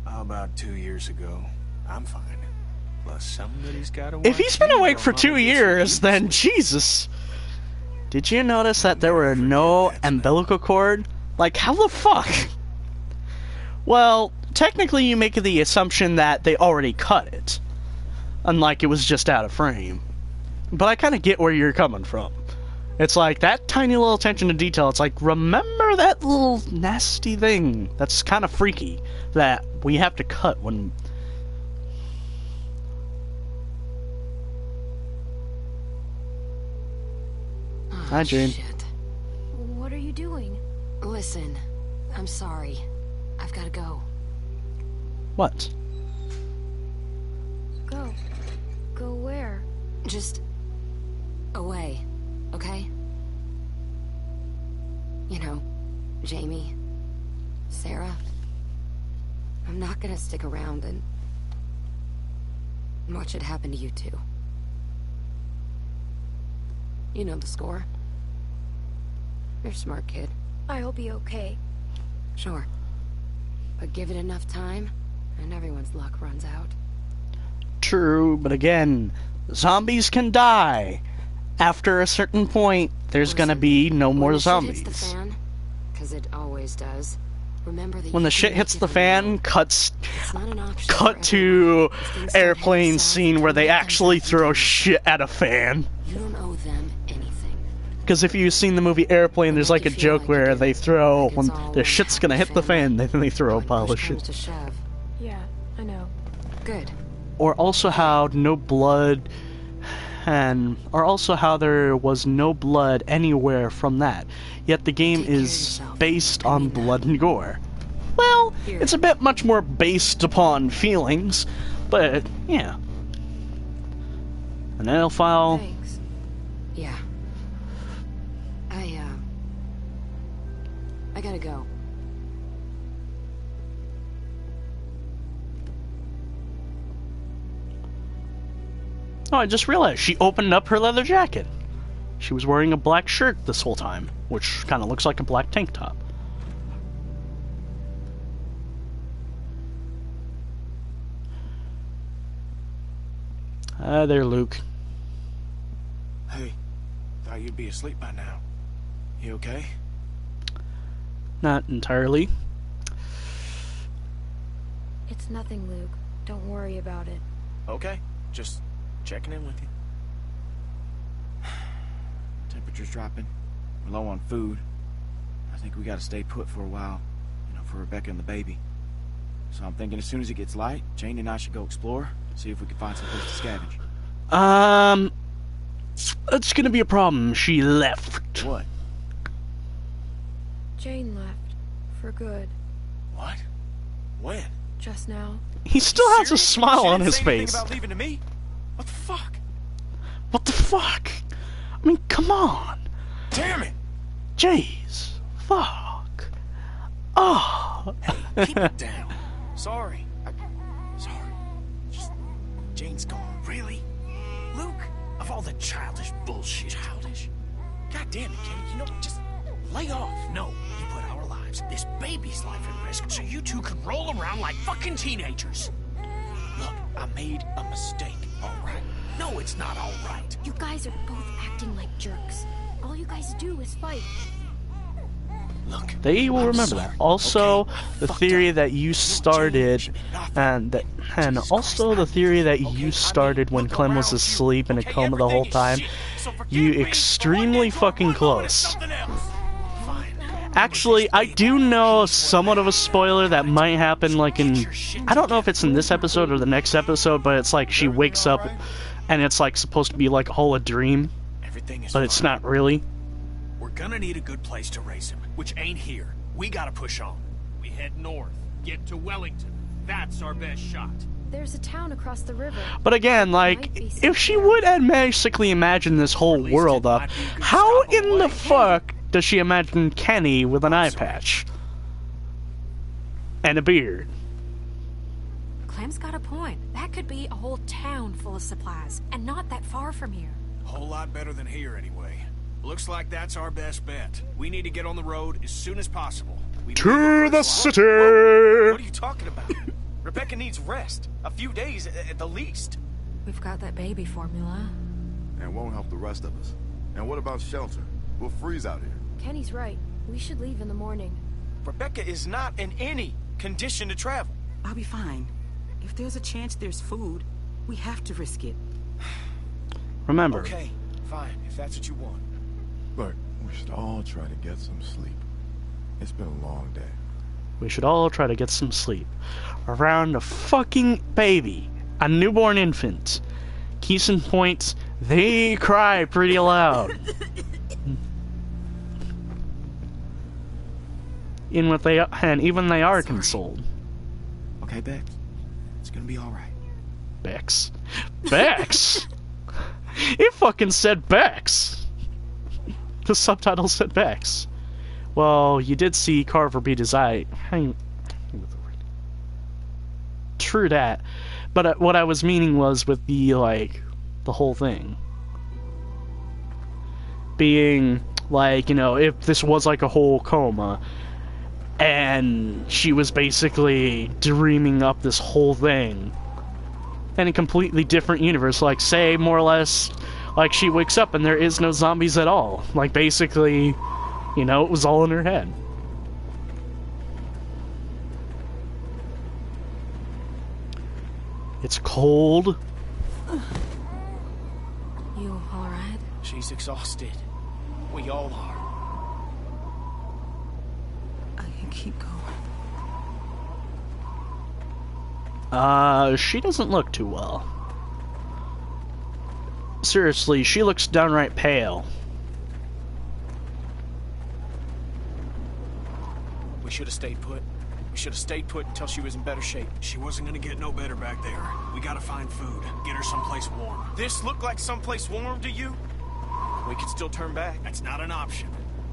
About 2 years ago. I'm fine. Plus somebody's gotta If he's been watch you awake while for Mama 2 gets years, used. then Jesus. Did you notice that there were no umbilical cord? Like, how the fuck? Well, technically you make the assumption that they already cut it. Unlike it was just out of frame. But I kind of get where you're coming from. It's like, that tiny little attention to detail, it's like, remember that little nasty thing that's kind of freaky that we have to cut when... Hi, Jane. Shit. What are you doing? Listen, I'm sorry. I've gotta go. What? Go. Go where? Just away, okay? You know, Jamie, Sarah. I'm not gonna stick around and watch it happen to you too. You know the score. You're a smart kid. I'll be okay. Sure. But give it enough time, and everyone's luck runs out. True, but again, zombies can die. After a certain point, there's gonna be no more zombies. When the shit hits the fan, 'cause it always does. Remember that When the shit hits the fan, cut to airplane scene where they actually throw shit at a fan. You don't owe them anything. Because if you've seen the movie Airplane, there's like a joke where they throw, when the shit's gonna hit the fan, then they throw a pile of shit. Yeah, I know. Good. Or also how no blood, or also how there was no blood anywhere from that. Yet the game is based on blood and gore. Well, it's a bit much more based upon feelings, but yeah. An nail file. Thanks. Yeah. I gotta go. Oh, I just realized she opened up her leather jacket. She was wearing a black shirt this whole time, which kind of looks like a black tank top. Hi there, Luke. Hey, thought you'd be asleep by now. You okay? Not entirely. It's nothing, Luke. Don't worry about it. Okay, just checking in with you. Temperature's dropping. We're low on food. I think we gotta stay put for a while, you know, for Rebecca and the baby. So I'm thinking as soon as it gets light, Jane and I should go explore, see if we can find some place to scavenge. That's gonna be a problem. She left. What? Jane left. For good. What? When? Just now. He still has a smile on his face. About leaving to me? What the fuck? What the fuck? I mean, come on. Damn it! Jeez. Fuck. Oh. Hey, keep it down. Sorry. Sorry. Just... Jane's gone. Really? Luke? Of all the childish bullshit. Childish? God damn it, Kenny. You know, just lay off. No, you put our lives, this baby's life at risk, so you two can roll around like fucking teenagers. Look, I made a mistake, alright? No, it's not alright. You guys are both acting like jerks. All you guys do is fight. Look, They will remember that. Also, okay? the theory that you started, and also the theory that you started when Clem was asleep in a coma the whole time. You extremely fucking close. Actually, I do know somewhat of a spoiler that might happen, like in... I don't know if it's in this episode or the next episode, but it's like she wakes up, and it's like supposed to be like all a dream, but it's not really. We're gonna need a good place to raise him, which ain't here. We gotta push on. We head north, get to Wellington. That's our best shot. There's a town across the river. But again, like, if she would magically imagine this whole world up, how in the fuck does she imagine Kenny with an eye patch? And a beard? Clem's got a point. That could be a whole town full of supplies, and not that far from here. Whole lot better than here, anyway. Looks like that's our best bet. We need to get on the road as soon as possible. To the city! Whoa, what are you talking about? Rebecca needs rest. A few days at the least. We've got that baby formula. And won't help the rest of us. And what about shelter? We'll freeze out here. Kenny's right. We should leave in the morning. Rebecca is not in any condition to travel. I'll be fine. If there's a chance there's food, we have to risk it. Remember. Okay, fine, if that's what you want. Look, we should all try to get some sleep. It's been a long day. We should all try to get some sleep. Around a fucking baby. A newborn infant. Case in point, they cry pretty loud. And even they are Sorry. consoled. Okay, Bex. It's gonna be alright. Bex. Bex? It fucking said Bex! The subtitle said Bex. Well, you did see Carver beat his eye. True that. But what I was meaning was with the, like, the whole thing. Being, like, you know, if this was like a whole coma, and she was basically dreaming up this whole thing in a completely different universe, like, say, more or less, like, she wakes up and there is no zombies at all. Like, basically, you know, it was all in her head. It's cold. You alright? She's exhausted. We all are. I can keep going. She doesn't look too well. Seriously, she looks downright pale. We should have stayed put. We should have stayed put until she was in better shape. She wasn't gonna get no better back there. We gotta find food. Get her someplace warm. This looked like someplace warm to you? We could still turn back. That's not an option.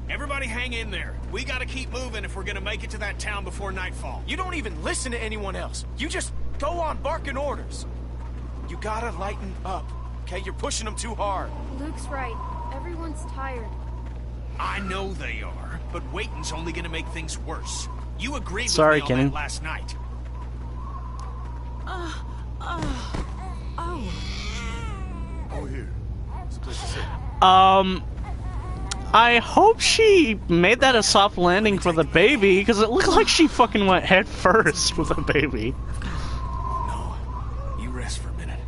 Everybody hang in there. We gotta keep moving if we're gonna make it to that town before nightfall. You don't even listen to anyone else. You just go on barking orders. You gotta lighten up, okay? You're pushing them too hard. Luke's right. Everyone's tired. I know they are, but waiting's only gonna make things worse. You agreed Sorry, with me on Kenny. that last night. Over here. It's a place to sit. I hope she made that a soft landing for the baby, because it looked like she fucking went head first with the baby. No. You rest for a minute.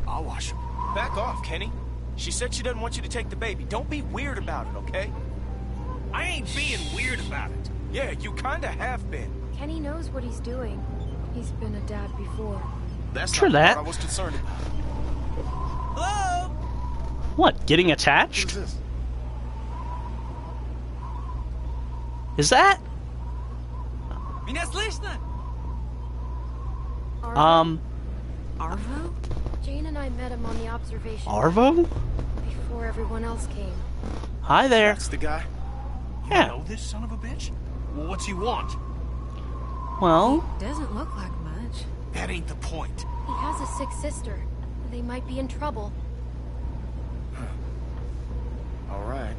I'll wash him. Back off, Kenny. She said she doesn't want you to take the baby. Don't be weird about it, okay? I ain't being weird about it. Yeah, you kinda have been. Kenny knows what he's doing. He's been a dad before. That's True not the that. part I was concerned about. Hello? What, getting attached? Who's this? Is that? Меня слышно? Arvo? Arvo? Jane and I met him on the observation Arvo? before everyone else came. Hi there. That's the guy. You Yeah. know this son of a bitch? Well, what's he want? Well, Doesn't look like much. That ain't the point. He has a sick sister. They might be in trouble. All right.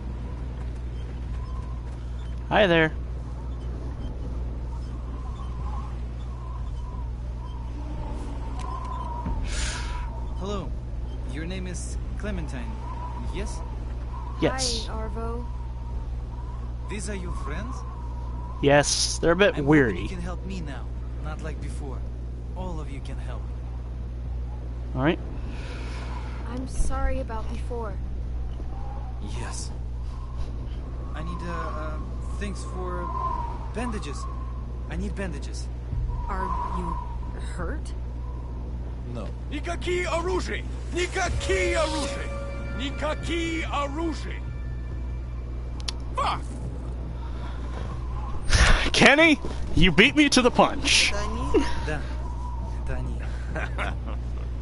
hi there. Hello. Your name is Clementine, yes? Yes. Hi, Arvo. These are your friends? Yes, they're a bit I'm hoping weary. you can help me now, not like before. All of you can help. Alright. I'm sorry about before. Yes. I need, things for bandages. I need bandages. Are you hurt? No. Никакие оружия! Никакие оружия! Никакие оружия! Fuck! Kenny, you beat me to the punch. Да. Это они.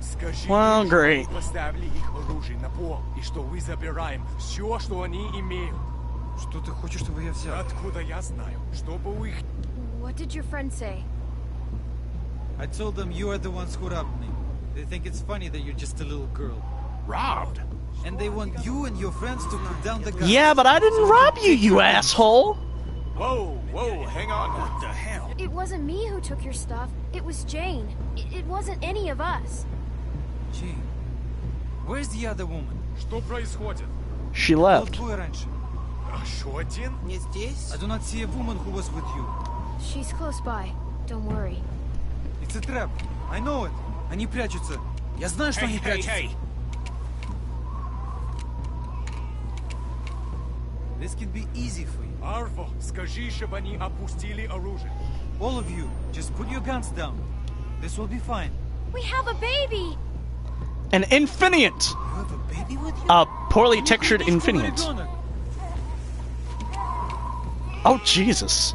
Скажи Well, им, great. что вы поставили их оружие на пол, и что вы забираем все, что они имеют. Что ты хочешь, чтобы я взял? Откуда я знаю? Чтобы у их... What did your friend say? I told them you are the ones who robbed me. They think it's funny that you're just a little girl. Robbed? And they want you and your friends to put down the gun. Yeah, but I didn't rob you, you asshole. Whoa, whoa, hang on. What the hell? It wasn't me who took your stuff. It was Jane. It wasn't any of us. Jane, where's the other woman? Что происходит? She Был left. двое раньше. Еще один? Не здесь? I do not see a woman who was with you. She's close by. Don't worry. It's a trap. I know it. Они прячутся. Я знаю, что они прячутся. This can be easy for you. Арво, скажи, чтобы они опустили оружие. All of you, just put your guns down. This will be fine. We have a baby! An Infinite! You have a baby with you? A poorly textured Какой Infinite. ребенок? Oh, Jesus.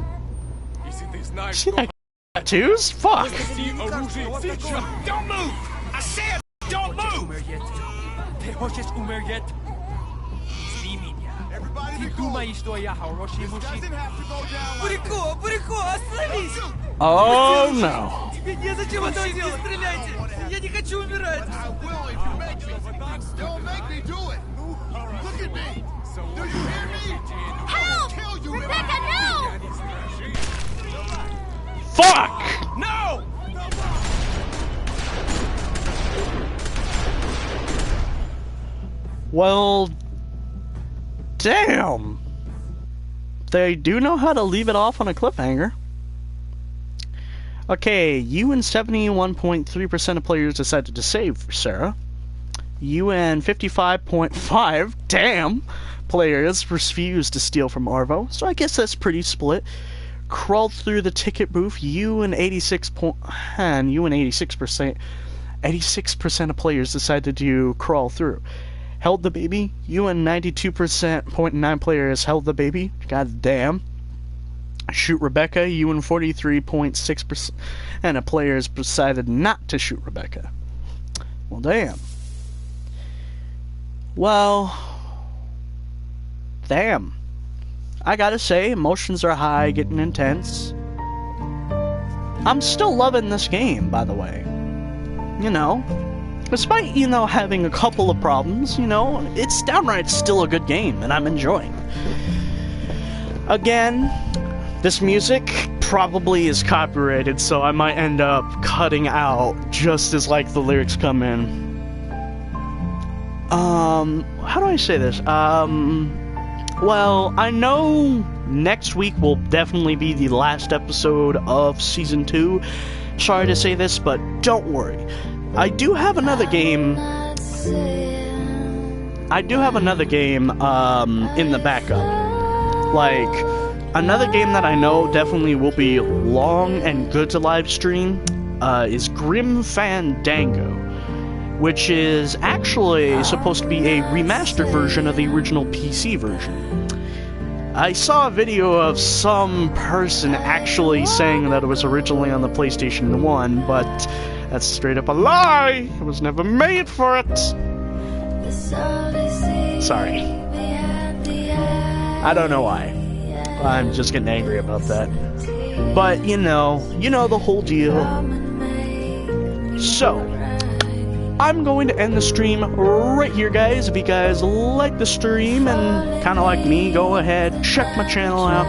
Если ты знаешь, See что that tattoos? Fuck. опусти оружие сейчас! Don't move! I said don't move! Ty хочеш умереть? Зли меня. Ты думаешь, что я хороший мужик? Бурико, Бурико, остановись! Oh no. Тебе незачем это делать! Не стреляйте! Я не хочу умирать! Don't make me do it. Look at me. Do you hear me? Help! Kill you. Rebecca, no! Fuck! No! Well, damn. They do know how to leave it off on a cliffhanger. Okay, you and 71.3% of players decided to save for Sarah. You and 55.5, damn, players refused to steal from Arvo, so I guess that's pretty split. Crawled through the ticket booth, you and 86% of players decided to crawl through. Held the baby, you and 92.9 players held the baby, god damn. Shoot Rebecca, you and 43.6% of players decided not to shoot Rebecca. Well, damn. Well, damn. I gotta say, emotions are high, getting intense. I'm still loving this game, by the way. You know, despite, you know, having a couple of problems, you know, it's downright still a good game, and I'm enjoying it. Again, this music probably is copyrighted, so I might end up cutting out just as, like, the lyrics come in. How do I say this? Well, I know next week will definitely be the last episode of Season 2. Sorry to say this, but don't worry. I do have another game. In the backup. Like, another game that I know definitely will be long and good to live stream is Grim Fandango, which is actually supposed to be a remastered version of the original PC version. I saw a video of some person actually saying that it was originally on the PlayStation 1, but that's straight up a lie! It was never made for it! Sorry. I don't know why. I'm just getting angry about that. But, you know the whole deal. So, I'm going to end the stream right here, guys. If you guys like the stream and kind of like me, go ahead, check my channel out.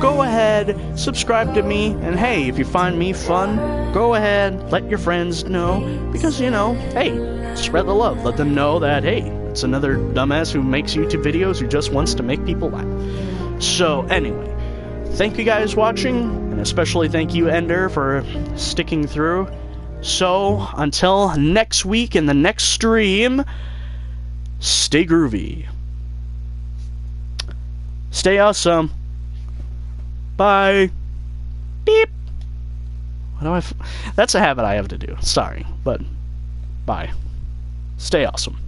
Go ahead, subscribe to me, and hey, if you find me fun, go ahead, let your friends know, because, you know, hey, spread the love. Let them know that, hey, it's another dumbass who makes YouTube videos who just wants to make people laugh. So, anyway, thank you guys watching, and especially thank you, Ender, for sticking through. So, until next week in the next stream, stay groovy. Stay awesome. Bye. Beep. That's a habit I have to do. Sorry, but bye. Stay awesome.